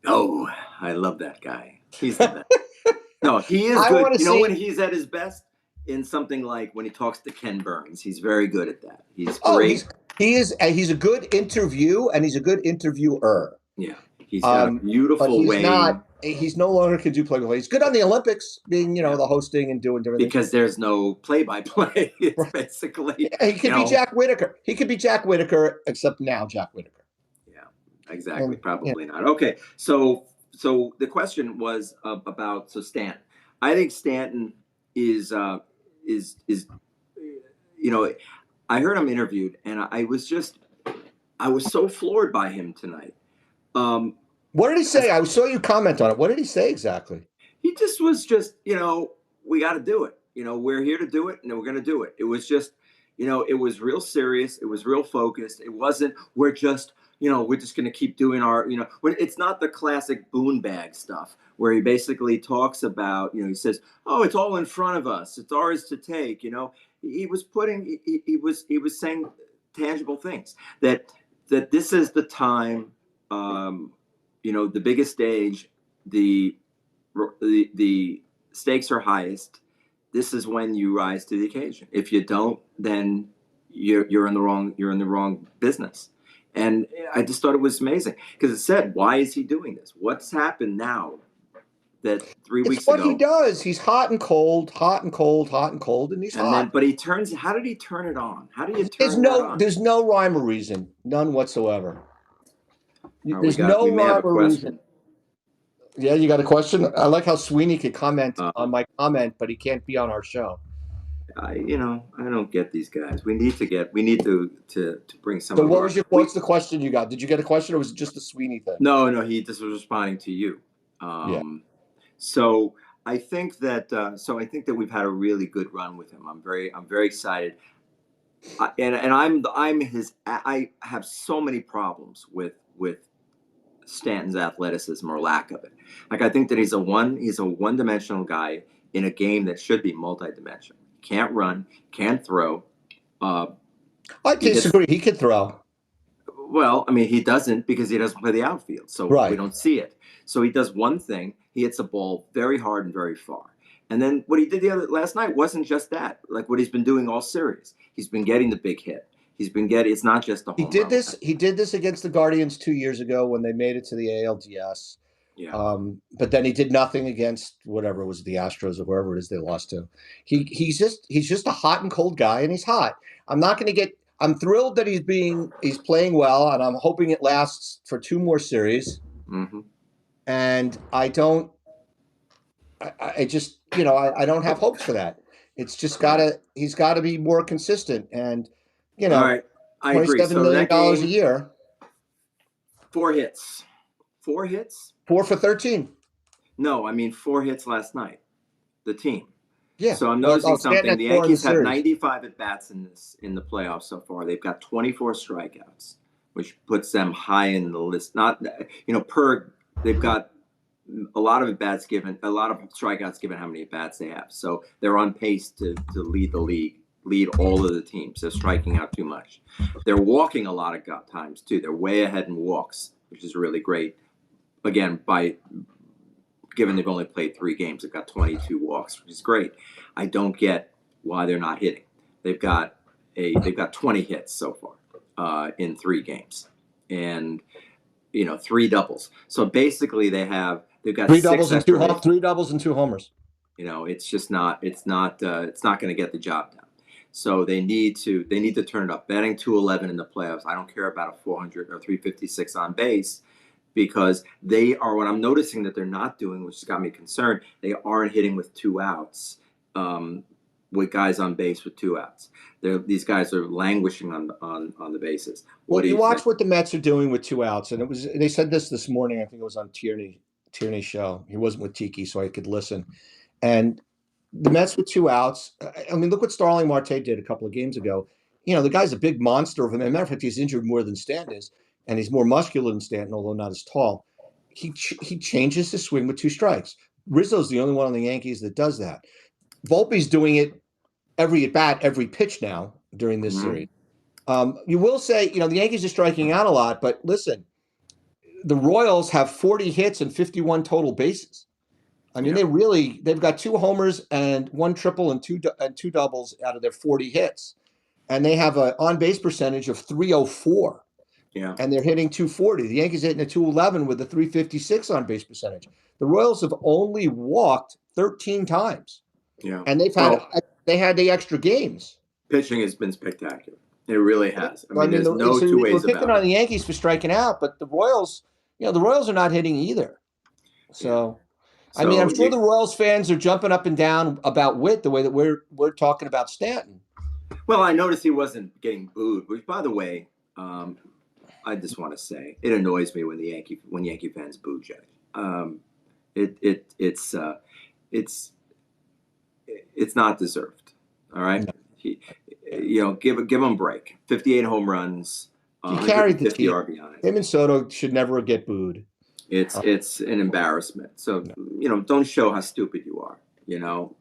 S2: Oh, I love that guy. He's the best. No, he is good. When he's at his best in something like when he talks to Ken Burns, he's very good at that. He's great.
S3: He's a good interview and he's a good interviewer.
S2: Yeah. He's got a beautiful way.
S3: He's no longer can do play-by-play. He's good on the Olympics, being the hosting and doing different things.
S2: Because there's no play-by-play. It's basically.
S3: He could be Jack Whitaker. He could be Jack Whitaker, except now Jack Whitaker.
S2: Yeah, exactly. Probably not. Okay, so the question was about Stanton. I think Stanton is I heard him interviewed, and I was so floored by him tonight.
S3: What did he say? I saw you comment on it. What did he say exactly?
S2: He was we got to do it. We're here to do it, and we're going to do it. It was just, it was real serious. It was real focused. It wasn't, we're just going to keep doing our, it's not the classic Boone bag stuff where he basically talks about, he says, oh, it's all in front of us. It's ours to take. He was saying tangible things that this is the time, the biggest stage, the stakes are highest. This is when you rise to the occasion. If you don't, then you're in the wrong business. And I just thought it was amazing because it said, why is he doing this? What's happened now that 3 weeks ago?
S3: It's what he does. He's hot and cold, hot and cold, hot and cold, and he's hot.
S2: But how did he turn it on? How do you turn it on?
S3: There's no rhyme or reason. None whatsoever. There's
S2: we
S3: no
S2: may have a
S3: rhyme or reason. Yeah, you got a question? I like how Sweeney could comment on my comment, but he can't be on our show.
S2: I don't get these guys. We need to bring some.
S3: So what's the question you got? Did you get a question, or was it just the Sweeney thing?
S2: No, he just was responding to you. So I think that we've had a really good run with him. I'm very excited. I have so many problems with Stanton's athleticism or lack of it. Like I think that he's a one-dimensional guy in a game that should be multi-dimensional. Can't run, can't throw.
S3: I disagree. He could throw.
S2: Well, I mean, he doesn't because he doesn't play the outfield, so we don't see it. So he does one thing: he hits a ball very hard and very far. And then what he did last night wasn't just that. Like what he's been doing all series, he's been getting the big hit. It's not just the home run.
S3: He did this against the Guardians 2 years ago when they made it to the ALDS.
S2: Yeah.
S3: But then he did nothing against whatever it was, the Astros or whoever it is they lost to. He's just a hot and cold guy, and he's hot. I'm thrilled that he's playing well, and I'm hoping it lasts for 2 more series.
S2: Mm-hmm.
S3: And I don't have hopes for that. It's just he's gotta be more consistent, and
S2: all right, I agree.
S3: $27 million a year.
S2: 4 hits. 4 hits?
S3: 4 for 13.
S2: No, I mean 4 hits last night. The team.
S3: Yeah.
S2: So I'm noticing
S3: Stanton
S2: something.
S3: has
S2: The
S3: 4 in the
S2: Yankees have
S3: series.
S2: 95 at bats in the playoffs so far. They've got 24 strikeouts, which puts them high in the list. Not they've got a lot of at bats given, a lot of strikeouts given how many at bats they have. So they're on pace to lead the league, lead all of the teams. They're striking out too much. They're walking a lot of times too. They're way ahead in walks, which is really great. Again, given they've only played 3 games, they've got 22 walks, which is great. I don't get why they're not hitting. They've got 20 hits so far in 3 games, and 3 doubles. So basically, they've got
S3: 3
S2: 6
S3: doubles and
S2: extra base.
S3: 3 doubles and 2 homers.
S2: It's just not. It's not going to get the job done. So they need to turn it up. Batting 211 in the playoffs. I don't care about a 400 or 356 on base, because they are, what I'm noticing that they're not doing, which has got me concerned, they aren't hitting with 2 outs, with guys on base with 2 outs. These guys are languishing on the bases.
S3: Well, you watch what the Mets are doing with 2 outs, and they said this morning. I think it was on Tierney's show. He wasn't with Tiki, so I could listen. And the Mets with 2 outs. I mean, look what Starling Marte did a couple of games ago. The guy's a big monster of him. As a matter of fact, he's injured more than Stanton is, and he's more muscular than Stanton, although not as tall. He changes his swing with 2 strikes. Rizzo's the only one on the Yankees that does that. Volpe's doing it every at bat, every pitch now during this series. You will say, the Yankees are striking out a lot, but listen, the Royals have 40 hits and 51 total bases. I mean, they've got 2 homers and 1 triple and 2 doubles out of their 40 hits, and they have an on base percentage of 304.
S2: Yeah.
S3: And they're hitting 240. The Yankees hitting a 211 with a 356 on base percentage. The Royals have only walked 13 times.
S2: Yeah.
S3: And they had the extra games.
S2: Pitching has been spectacular. It really has. I mean, there's no 2 ways
S3: about it. We're picking on the Yankees for striking out, but the Royals, the Royals are not hitting either. So, I mean, I'm sure the Royals fans are jumping up and down about Witt the way that we're talking about Stanton.
S2: Well, I noticed he wasn't getting booed, which, by the way, I just want to say it annoys me when Yankee fans boo Judge. It's not deserved. All right, no. Give him a break. 58 home runs.
S3: He carried the team.
S2: RBIs.
S3: Him and Soto should never get booed.
S2: It's an embarrassment. So don't show how stupid you are. Show.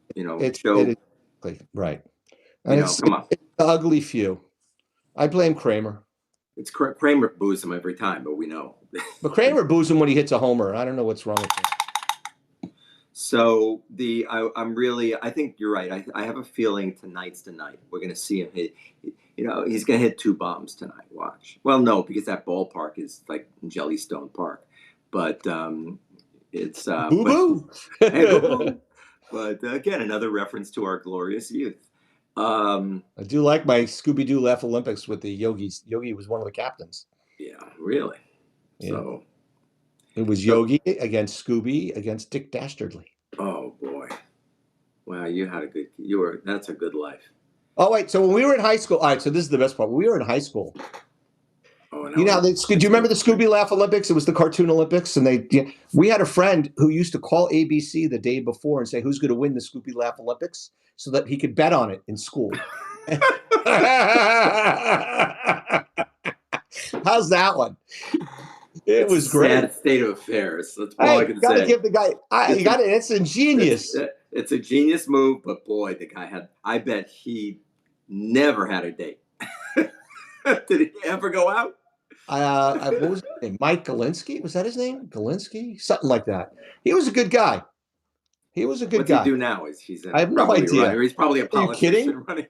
S3: Right. And
S2: Come on.
S3: It's the ugly few. I blame Kramer.
S2: It's Kramer boos him every time, but we know.
S3: But Kramer boos him when he hits a homer. I don't know what's wrong with him.
S2: So I think you're right. I have a feeling tonight's the night. We're going to see him hit. He's going to hit 2 bombs tonight. Watch. Well, no, because that ballpark is like Jellystone Park, but it's
S3: boo-boo.
S2: But again, another reference to our glorious youth.
S3: I do like my Scooby-Doo Laugh Olympics with the Yogis. Yogi was one of the captains.
S2: Yeah, really. Yeah. So
S3: it was Yogi against Scooby against Dick Dastardly.
S2: Oh boy! Wow, that's a good life.
S3: Oh wait, so when we were in high school, all right. So this is the best part. When we were in high school. Oh, no, do you remember the Scooby Laugh Olympics? It was the Cartoon Olympics, and we had a friend who used to call ABC the day before and say who's going to win the Scooby Laugh Olympics, so that he could bet on it in school. How's that one? It was great.
S2: Sad state of affairs. That's all I can say.
S3: Give the guy. It's ingenious.
S2: It's a genius move, but boy, the guy I bet he never had a date. Did he ever go out?
S3: What was his name? Mike Galinsky? Was that his name? Galinsky? Something like that. He was a good guy. What's he
S2: do now?
S3: I have no idea.
S2: He's probably a politician running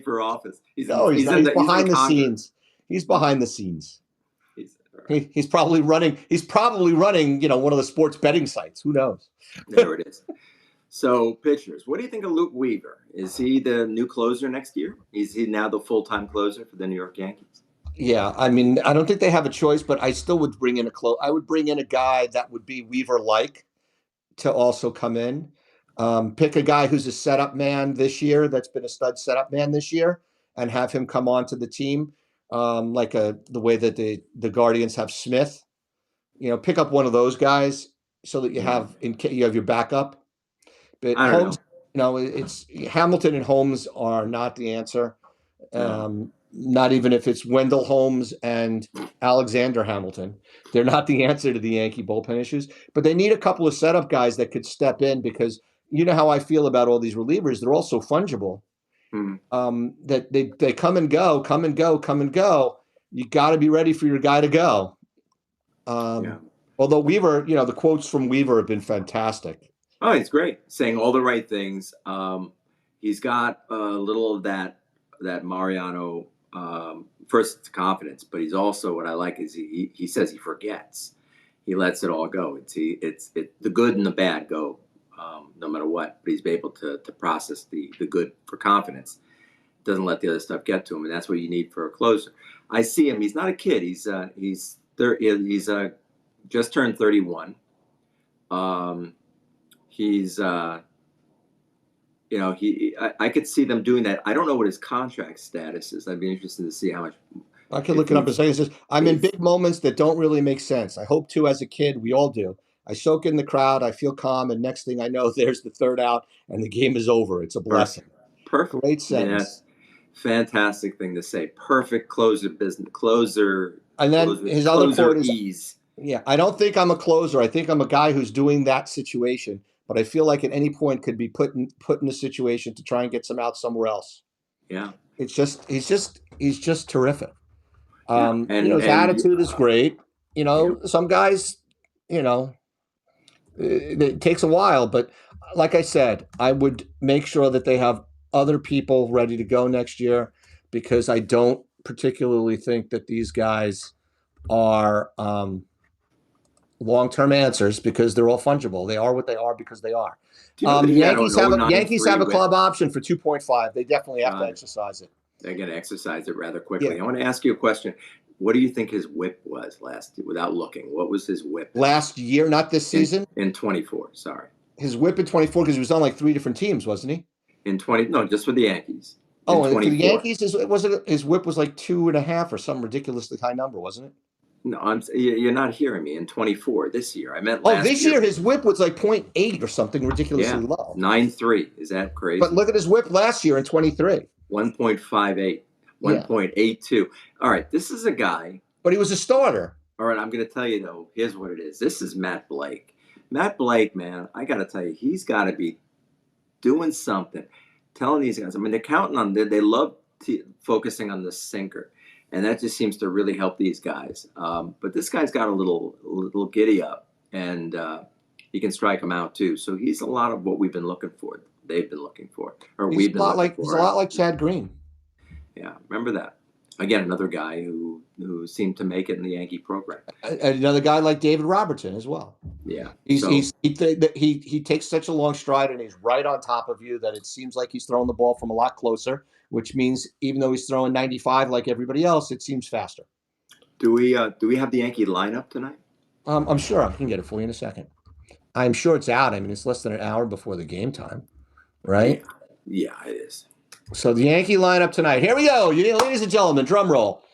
S2: for office. He's behind the scenes.
S3: He's behind the scenes. He's probably running. One of the sports betting sites. Who knows?
S2: There it is. So pitchers, what do you think of Luke Weaver? Is he the new closer next year? Is he now the full-time closer for the New York Yankees?
S3: Yeah, I mean, I don't think they have a choice, but I still would bring in I would bring in a guy that would be Weaver-like to also come in. Pick a guy who's a setup man this year, that's been a stud setup man this year, and have him come on to the team, the way that the Guardians have Smith. Pick up one of those guys so that you have your backup. But
S2: I don't know.
S3: it's Hamilton and Holmes are not the answer. Not even if it's Wendell Holmes and Alexander Hamilton. They're not the answer to the Yankee bullpen issues, but they need a couple of setup guys that could step in because you know how I feel about all these relievers. They're all so fungible. That they come and go, come and go, come and go. You got to be ready for your guy to go. Although Weaver, the quotes from Weaver have been fantastic.
S2: Oh, he's great, saying all the right things. He's got a little of that Mariano first confidence, but he's also, what I like is he says he forgets. He lets it all go. It's the good and the bad go, no matter what. But he's able to process the good for confidence. Doesn't let the other stuff get to him, and that's what you need for a closer. I see him. He's not a kid. He's just turned 31. He's I could see them doing that. I don't know what his contract status is. I'd be interested to see how much.
S3: I could look it up in a second. It says, I'm in big moments that don't really make sense. I hope to as a kid. We all do. I soak in the crowd. I feel calm. And next thing I know, there's the third out and the game is over. It's a blessing.
S2: Perfect.
S3: Great sentence.
S2: Fantastic thing to say. Perfect closer business. Closer.
S3: And then his other quote is,
S2: ease.
S3: Yeah, I don't think I'm a closer. I think I'm a guy who's doing that situation. But I feel like at any point could be put in a situation to try and get some out somewhere else.
S2: Yeah.
S3: He's just terrific. His attitude is great. Some guys, it takes a while, but like I said, I would make sure that they have other people ready to go next year because I don't particularly think that these guys are long-term answers because they're all fungible. They are what they are because they are. Yankees have a club option for 2.5. They definitely have to exercise it.
S2: They're going to exercise it rather quickly. Yeah. I want to ask you a question. What do you think his whip was last year, without looking? What was his whip?
S3: Last year, not this season?
S2: In 24, sorry.
S3: His whip in 24 because he was on like 3 different teams, wasn't he?
S2: No, just for the Yankees.
S3: Oh, and for the Yankees, his whip was like 2.5 or some ridiculously high number, wasn't it?
S2: No, you're not hearing me. In 24 this year, I meant last year.
S3: Oh, this year his whip was like 0.8 or something ridiculously low.
S2: 9.3. Is that crazy?
S3: But look at his whip last year in 23.
S2: 1.58. 1.82. All right, this is a guy.
S3: But he was a starter.
S2: All right, I'm going to tell you, though, here's what it is. This is Matt Blake. Matt Blake, man, I got to tell you, he's got to be doing something. Telling these guys, I mean, they're counting on, they love focusing on the sinker. And that just seems to really help these guys. But this guy's got a little giddy up, and he can strike them out, too. So he's a lot of what we've been looking for. They've been looking for. He's a lot
S3: like Chad Green.
S2: Yeah, remember that. Again, another guy who seemed to make it in the Yankee program.
S3: Another guy like David Robertson as well.
S2: Yeah,
S3: he takes such a long stride and he's right on top of you that it seems like he's throwing the ball from a lot closer, which means even though he's throwing 95 like everybody else, it seems faster.
S2: Do we have the Yankee lineup tonight?
S3: I'm sure I can get it for you in a second. I'm sure it's out. I mean, it's less than an hour before the game time, right?
S2: Yeah, it is.
S3: So the Yankee lineup tonight. Here we go, ladies and gentlemen. Drum roll.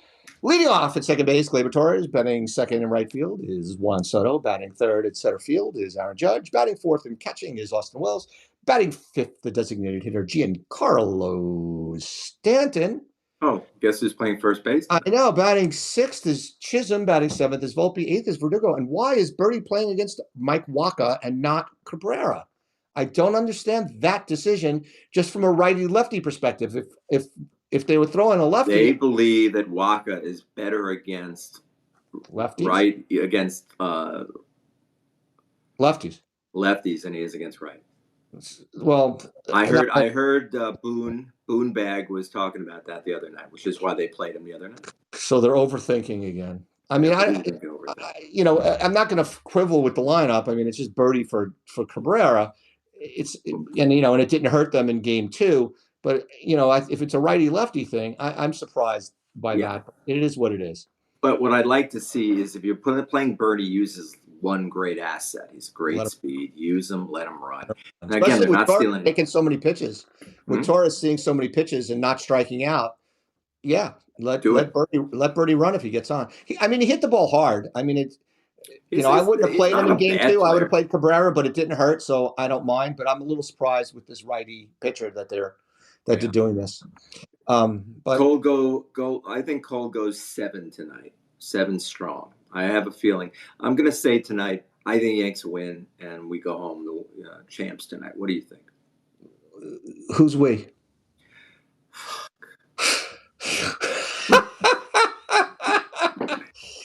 S3: Leading off at second base, Gleyber Torres. Batting second in right field is Juan Soto. Batting third at center field is Aaron Judge. Batting fourth and catching is Austin Wells. Batting fifth, the designated hitter, Giancarlo Stanton.
S2: Oh, guess who's playing first base?
S3: I know. Batting sixth is Chisholm. Batting seventh is Volpe. Eighth is Verdugo. And why is Birdie playing against Mike Wacha and not Cabrera? I don't understand that decision just from a righty-lefty perspective. If they were throwing a lefty,
S2: they believe that Wacha is better against
S3: lefties,
S2: right? Against
S3: lefties
S2: than he is against right.
S3: Well,
S2: I heard Boone Bag was talking about that the other night, which is why they played him the other night.
S3: So they're overthinking again. I mean, I'm not going to quibble with the lineup. I mean, it's just Birdie for Cabrera. And it didn't hurt them in game 2. But if it's a righty lefty thing, I'm surprised by that. It is what it is.
S2: But what I'd like to see is if you're playing Birdie, uses one great asset. He's great speed. Use him, let him run. And again, they're not stealing.
S3: Taking so many pitches, with Torres seeing so many pitches and not striking out. Yeah, let Birdie run if he gets on. He hit the ball hard. I mean, I wouldn't have played him in game 2.
S2: Player.
S3: I would have played Cabrera, but it didn't hurt, so I don't mind. But I'm a little surprised with this righty pitcher that they're doing this. But
S2: Cole I think Cole goes 7 tonight. 7 strong. I have a feeling. I'm going to say tonight, I think Yanks win, and we go home the champs tonight. What do you think?
S3: Who's we?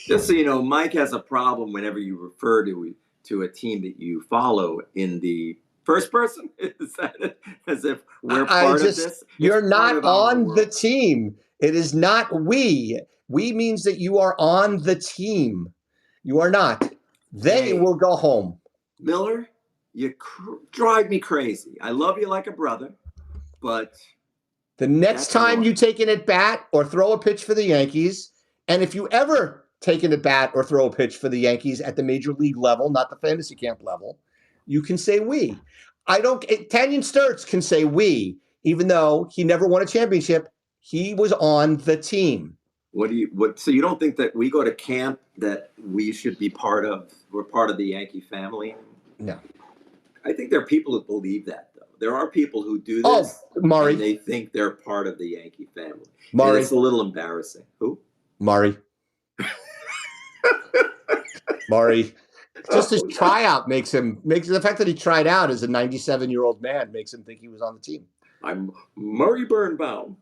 S2: Just so you know, Mike has a problem whenever you refer to a team that you follow in the first person. Is that as if we're part of this?
S3: You're not on the team. It is not we. We means that you are on the team. You are not. They will go home.
S2: Miller, you drive me crazy. I love you like a brother, but
S3: the next time you take an at bat or throw a pitch for the Yankees, and if you ever take an at bat or throw a pitch for the Yankees at the major league level, not the fantasy camp level, you can say we. Tanyan Sturts can say we, even though he never won a championship. He was on the team.
S2: So you don't think that we go to camp that we should be part of? We're part of the Yankee family?
S3: No.
S2: I think there are people who believe that, though. There are people who do this,
S3: Murray.
S2: And they think they're part of the Yankee family.
S3: Murray.
S2: And it's a little embarrassing. Who?
S3: Murray. Murray. Just his tryout makes the fact that he tried out as a 97-year-old man makes him think he was on the team.
S2: I'm Murray Birnbaum.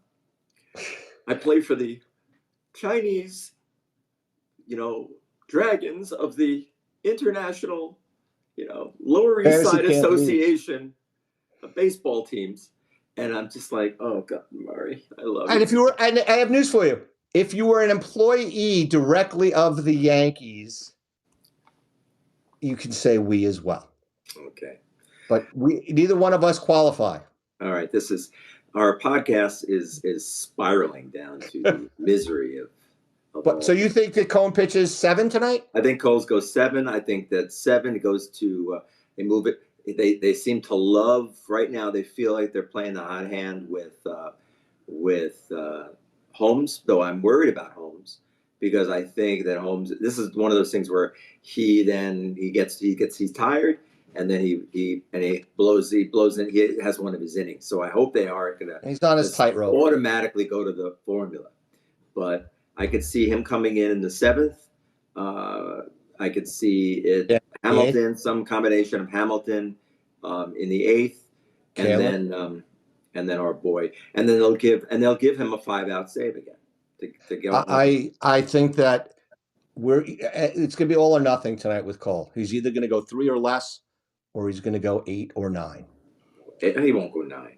S2: I play for the Chinese, Dragons of the International, Lower East Side Association of baseball teams. And I'm just like, oh God, Murray, I love you.
S3: And I have news for you. If you were an employee directly of the Yankees, you can say we as well.
S2: Okay.
S3: But neither one of us qualify.
S2: All right. Our podcast is spiraling down to the misery of
S3: so you think that Cone pitches 7 tonight?
S2: I think Coles goes 7. I think that 7 goes to they move it. They seem to love right now. They feel like they're playing the hot hand with Holmes, though I'm worried about Holmes because I think that Holmes. This is one of those things where he's tired and then he blows in. He has one of his innings. So I hope they are going to.
S3: He's on his tightrope.
S2: Automatically go to the formula, but I could see him coming in the 7th. I could see it.
S3: Yeah.
S2: Hamilton, some combination of Hamilton in the 8th, and then our boy, and then they'll give him a 5-out save again to go.
S3: I think that it's going to be all or nothing tonight with Cole. He's either going to go 3 or less, or he's going to go 8 or 9.
S2: He won't go 9.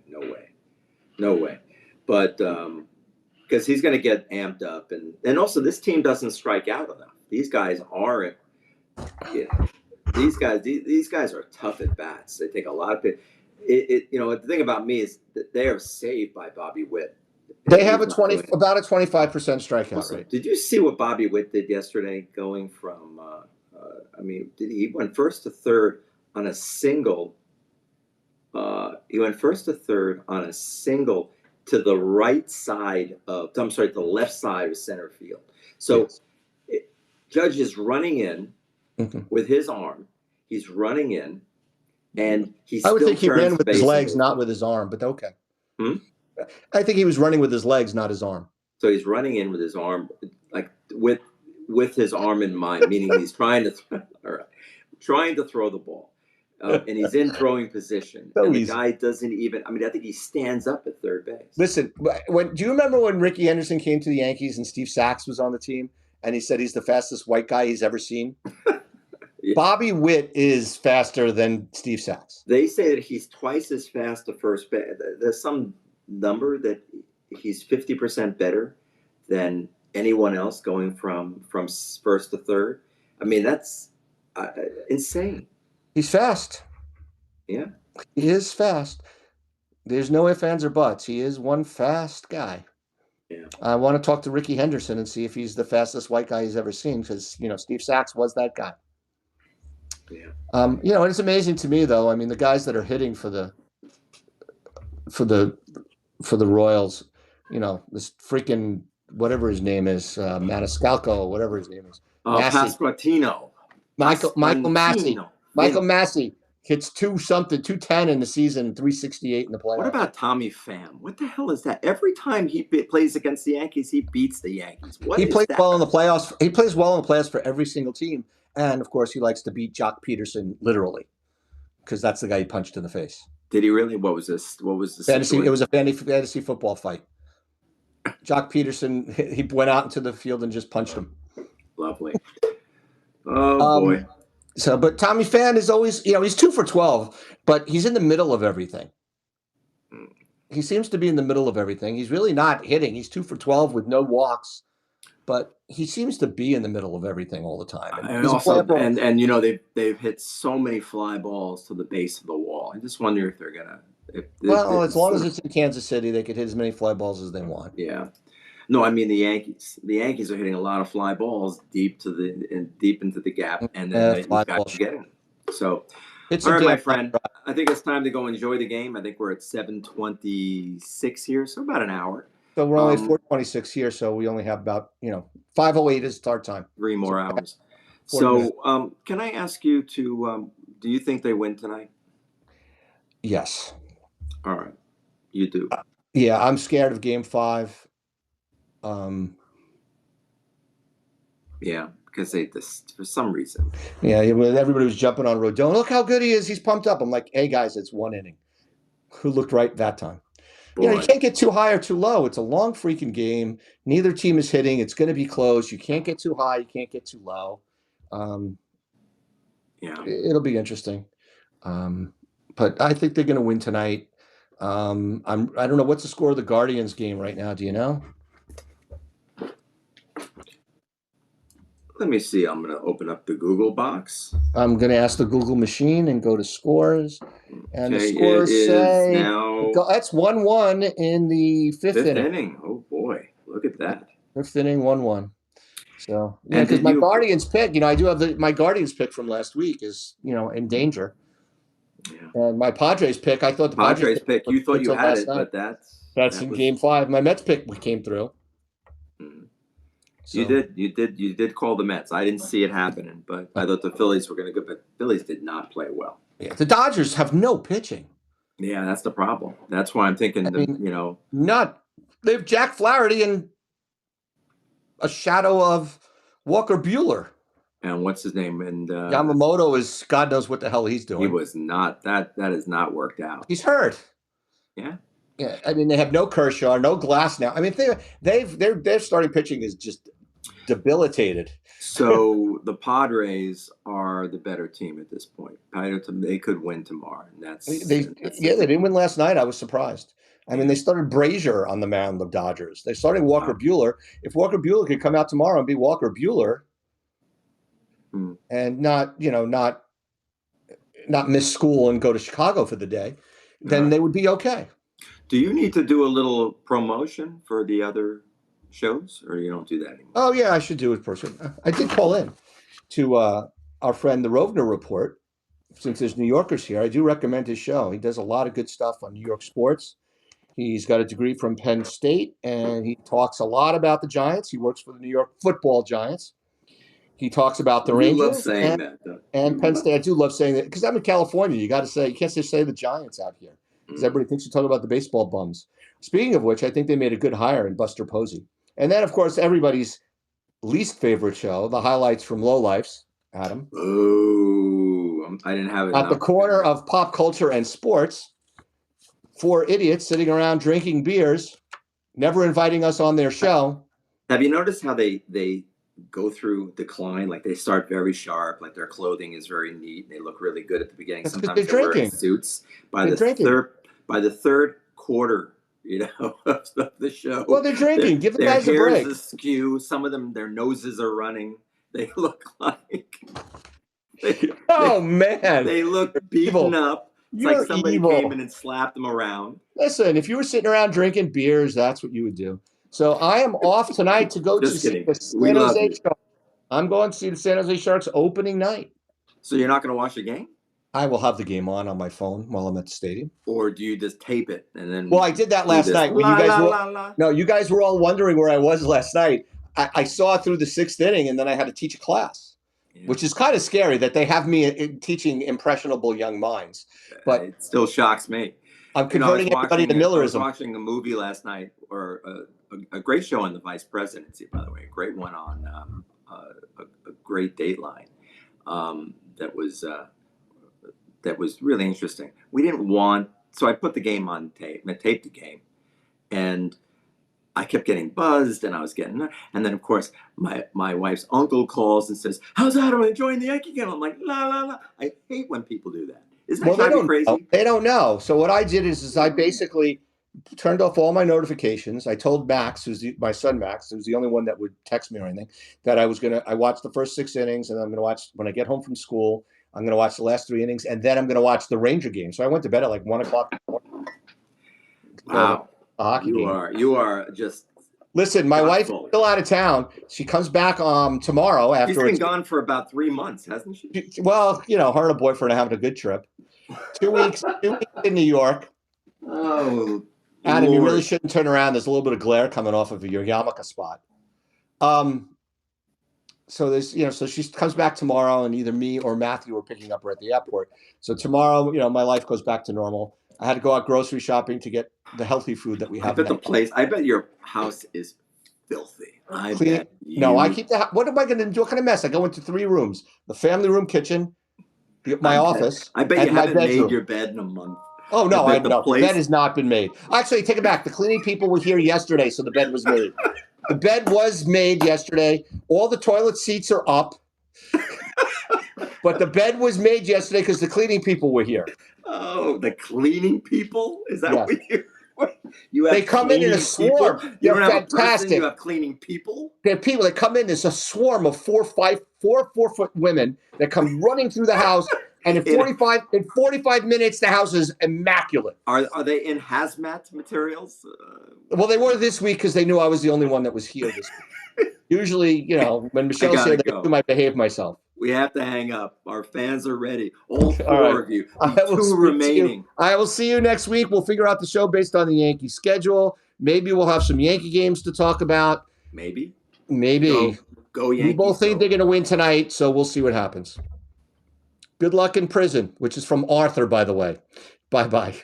S2: No way. But because he's going to get amped up, and also this team doesn't strike out enough. These guys aren't. These guys are tough at bats. They take a lot of it. The thing about me is that they are saved by Bobby Witt.
S3: They have about a 25% strikeout rate.
S2: Did you see what Bobby Witt did yesterday? Going from, he went first to third on a single. He went first to third on a single to the the left side of center field. So Judge is running in with his arm. He's running in, and
S3: I would think he ran with his legs, not with his arm, but okay. I think he was running with his legs, not his arm.
S2: So he's running in with his arm, like with his arm in mind, meaning he's trying to throw the ball. And he's in throwing position. And the guy doesn't even, I think he stands up at third base.
S3: Listen, do you remember when Ricky Henderson came to the Yankees and Steve Sachs was on the team and he said he's the fastest white guy he's ever seen? Yeah. Bobby Witt is faster than Steve Sachs.
S2: They say that he's twice as fast to first base. There's some number that he's 50% better than anyone else going from first to third. That's insane.
S3: He's fast.
S2: Yeah.
S3: He is fast. There's no ifs, ands, or buts. He is one fast guy.
S2: Yeah.
S3: I want to talk to Ricky Henderson and see if he's the fastest white guy he's ever seen because, Steve Sachs was that guy.
S2: Yeah.
S3: And it's amazing to me, though. The guys that are hitting for the Royals, this freaking, whatever his name is, Maniscalco, whatever his name is.
S2: Pasquantino.
S3: Michael Massey.
S2: Bastantino.
S3: Michael Massey hits 210 in the season, 368 in the playoffs.
S2: What about Tommy Pham? What the hell is that? Every time he plays against the Yankees, he beats the Yankees.
S3: He plays well in the playoffs. He plays well in the playoffs for every single team, and of course, he likes to beat Jock Peterson literally, because that's the guy he punched in the face.
S2: Did he really? What was this? What was the
S3: fantasy? Situation? It was a fantasy football fight. Jock Peterson, he went out into the field and just punched him.
S2: Lovely. Oh boy.
S3: So, but Tommy Pham is always, he's 2 for 12, but he's in the middle of everything. He seems to be in the middle of everything. He's really not hitting. He's 2 for 12 with no walks, but he seems to be in the middle of everything all the time.
S2: And also, they've hit so many fly balls to the base of the wall. I just wonder if they're gonna.
S3: As long as it's in Kansas City, they could hit as many fly balls as they want.
S2: Yeah. No, I mean the Yankees. The Yankees are hitting a lot of fly balls deep into the gap, and then you've got to get in. So, all right, my friend. I think it's time to go enjoy the game. I think we're at 7:26 here, so about an hour.
S3: So we're only at 4:26 here, so we only have about 5:08 is start time.
S2: 3 more hours. So, can I ask you to? Do you think they win tonight?
S3: Yes.
S2: All right, you do.
S3: Yeah, I'm scared of Game 5.
S2: Yeah, because they just for some reason.
S3: Yeah, everybody was jumping on Rodon. Look how good he is. He's pumped up. I'm like, hey guys, it's 1 inning. Who looked right that time?
S2: Boy.
S3: You can't get too high or too low. It's a long freaking game. Neither team is hitting. It's going to be close. You can't get too high. You can't get too low. It'll be interesting. But I think they're going to win tonight. I don't know what's the score of the Guardians game right now. Do you know?
S2: Let me see. I'm going to open up the Google box.
S3: I'm going to ask the Google machine and go to scores. And the scores say that's 1-1 in the fifth inning.
S2: Oh boy, look at that.
S3: 5th inning, 1-1. So because my Guardians pick, I do have my Guardians pick from last week is in danger. Yeah. And my Padres pick, I thought the
S2: Padres pick. You thought you had it, but
S3: that's in Game 5. My Mets pick came through.
S2: So. You did call the Mets. I didn't see it happening, but I thought the Phillies were going to go. But Phillies did not play well.
S3: Yeah, the Dodgers have no pitching.
S2: Yeah, that's the problem. That's why I'm thinking.
S3: They have Jack Flaherty and a shadow of Walker Buehler.
S2: And what's his name? And
S3: Yamamoto is God knows what the hell he's doing.
S2: He was not that has not worked out.
S3: He's hurt.
S2: Yeah.
S3: Yeah, they have no Kershaw, no Glass now. Their starting pitching is just debilitated.
S2: So the Padres are the better team at this point. They could win tomorrow, and
S3: they didn't win last night. I was surprised. They started Brazier on the mound of Dodgers. They're starting Walker Buehler. If Walker Buehler could come out tomorrow and be Walker Buehler, and not miss school and go to Chicago for the day, then they would be okay.
S2: Do you need to do a little promotion for the other shows, or you don't do that anymore?
S3: Oh, yeah, I should do it person. I did call in to our friend, the Rovner Report. Since there's New Yorkers here, I do recommend his show. He does a lot of good stuff on New York sports. He's got a degree from Penn State, and he talks a lot about the Giants. He works for the New York Football Giants. He talks about the Rangers.
S2: Love saying that, though.
S3: And Penn State. I do love saying that because I'm in California. You can't just say the Giants out here. Because everybody thinks you're talking about the baseball bums. Speaking of which, I think they made a good hire in Buster Posey. And then, of course, everybody's least favorite show, the highlights from Lowlifes, Adam.
S2: Oh, I didn't have it.
S3: At the corner of pop culture and sports, 4 idiots sitting around drinking beers, never inviting us on their show.
S2: Have you noticed how they go through decline? Like they start very sharp, like their clothing is very neat. They look really good at the beginning.
S3: That's
S2: sometimes
S3: they're
S2: wearing suits. By the third quarter, of the show.
S3: Well, they're drinking. Give the guys a break.
S2: Their hair is askew. Some of them, their noses are running. They look like.
S3: Man!
S2: They look beaten up. It's like somebody came in and slapped them around.
S3: Listen, if you were sitting around drinking beers, that's what you would do. So I am off tonight to go see the San Jose Sharks. I'm going to see the San Jose Sharks opening night.
S2: So you're not going to watch the game?
S3: I will have the game on my phone while I'm at the stadium.
S2: Or do you just tape it and then?
S3: Well, I did that last night. You guys were all wondering where I was last night. I saw it through the 6th inning, and then I had to teach a class. which is kind of scary that they have me teaching impressionable young minds. But
S2: it still shocks me.
S3: I'm converting everybody to Millerism.
S2: I was watching a movie last night, or a great show on the vice presidency, by the way, a great one on a great Dateline that was really interesting. We didn't want, so I put the game on tape, I taped the game, and I kept getting buzzed, and I was getting, and then of course my wife's uncle calls and says, "How's Adam enjoying the Yankee game?" I'm like, la la la. I hate when people do that. Isn't that driving me crazy?
S3: They don't know. So what I did is I basically turned off all my notifications. I told Max, my son Max, who's the only one that would text me or anything, that I watched the first 6 innings, and I'm going to watch, when I get home from school, I'm going to watch the last 3 innings, and then I'm going to watch the Ranger game. So I went to bed at like 1 o'clock.
S2: Wow.
S3: A hockey game.
S2: You are just.
S3: Listen, my wife is still out of town. She comes back tomorrow. After
S2: she's been gone for about 3 months, hasn't she?
S3: Well, her and her boyfriend are having a good trip. 2 weeks in New York.
S2: Oh,
S3: Adam,
S2: Lord.
S3: you really shouldn't turn around. There's a little bit of glare coming off of your yarmulke spot. So there's, so she comes back tomorrow, and either me or Matthew are picking up her at the airport. So tomorrow, my life goes back to normal. I had to go out grocery shopping to get the healthy food that we have.
S2: I bet your house is filthy. I
S3: keep the. What am I going to do? What kind of mess? I go into 3 rooms: the family room, kitchen, my office.
S2: I bet you haven't made your bed in a month.
S3: Oh no, the bed has not been made. Actually, take it back. The cleaning people were here yesterday, so the bed was made. The bed was made yesterday. All the toilet seats are up. But the bed was made yesterday because the cleaning people were here.
S2: Oh, the cleaning people? Is that what you
S3: have? They come in a swarm.
S2: People? You don't have fantastic. A person, you have cleaning people?
S3: They have people that come in. There's a swarm of 4-foot women that come running through the house. And in 45 minutes, the house is immaculate.
S2: Are they in hazmat materials?
S3: Well, they were this week because they knew I was the only one that was here this week. Usually, when Michelle's here, they assume I behave myself.
S2: We have to hang up. Our fans are ready. All 4 of you. 2 remaining.
S3: I will see you next week. We'll figure out the show based on the Yankee schedule. Maybe we'll have some Yankee games to talk about.
S2: Maybe.
S3: Go Yankees. We both think they're going to win tonight, so we'll see what happens. Good luck in prison, which is from Arthur, by the way. Bye-bye.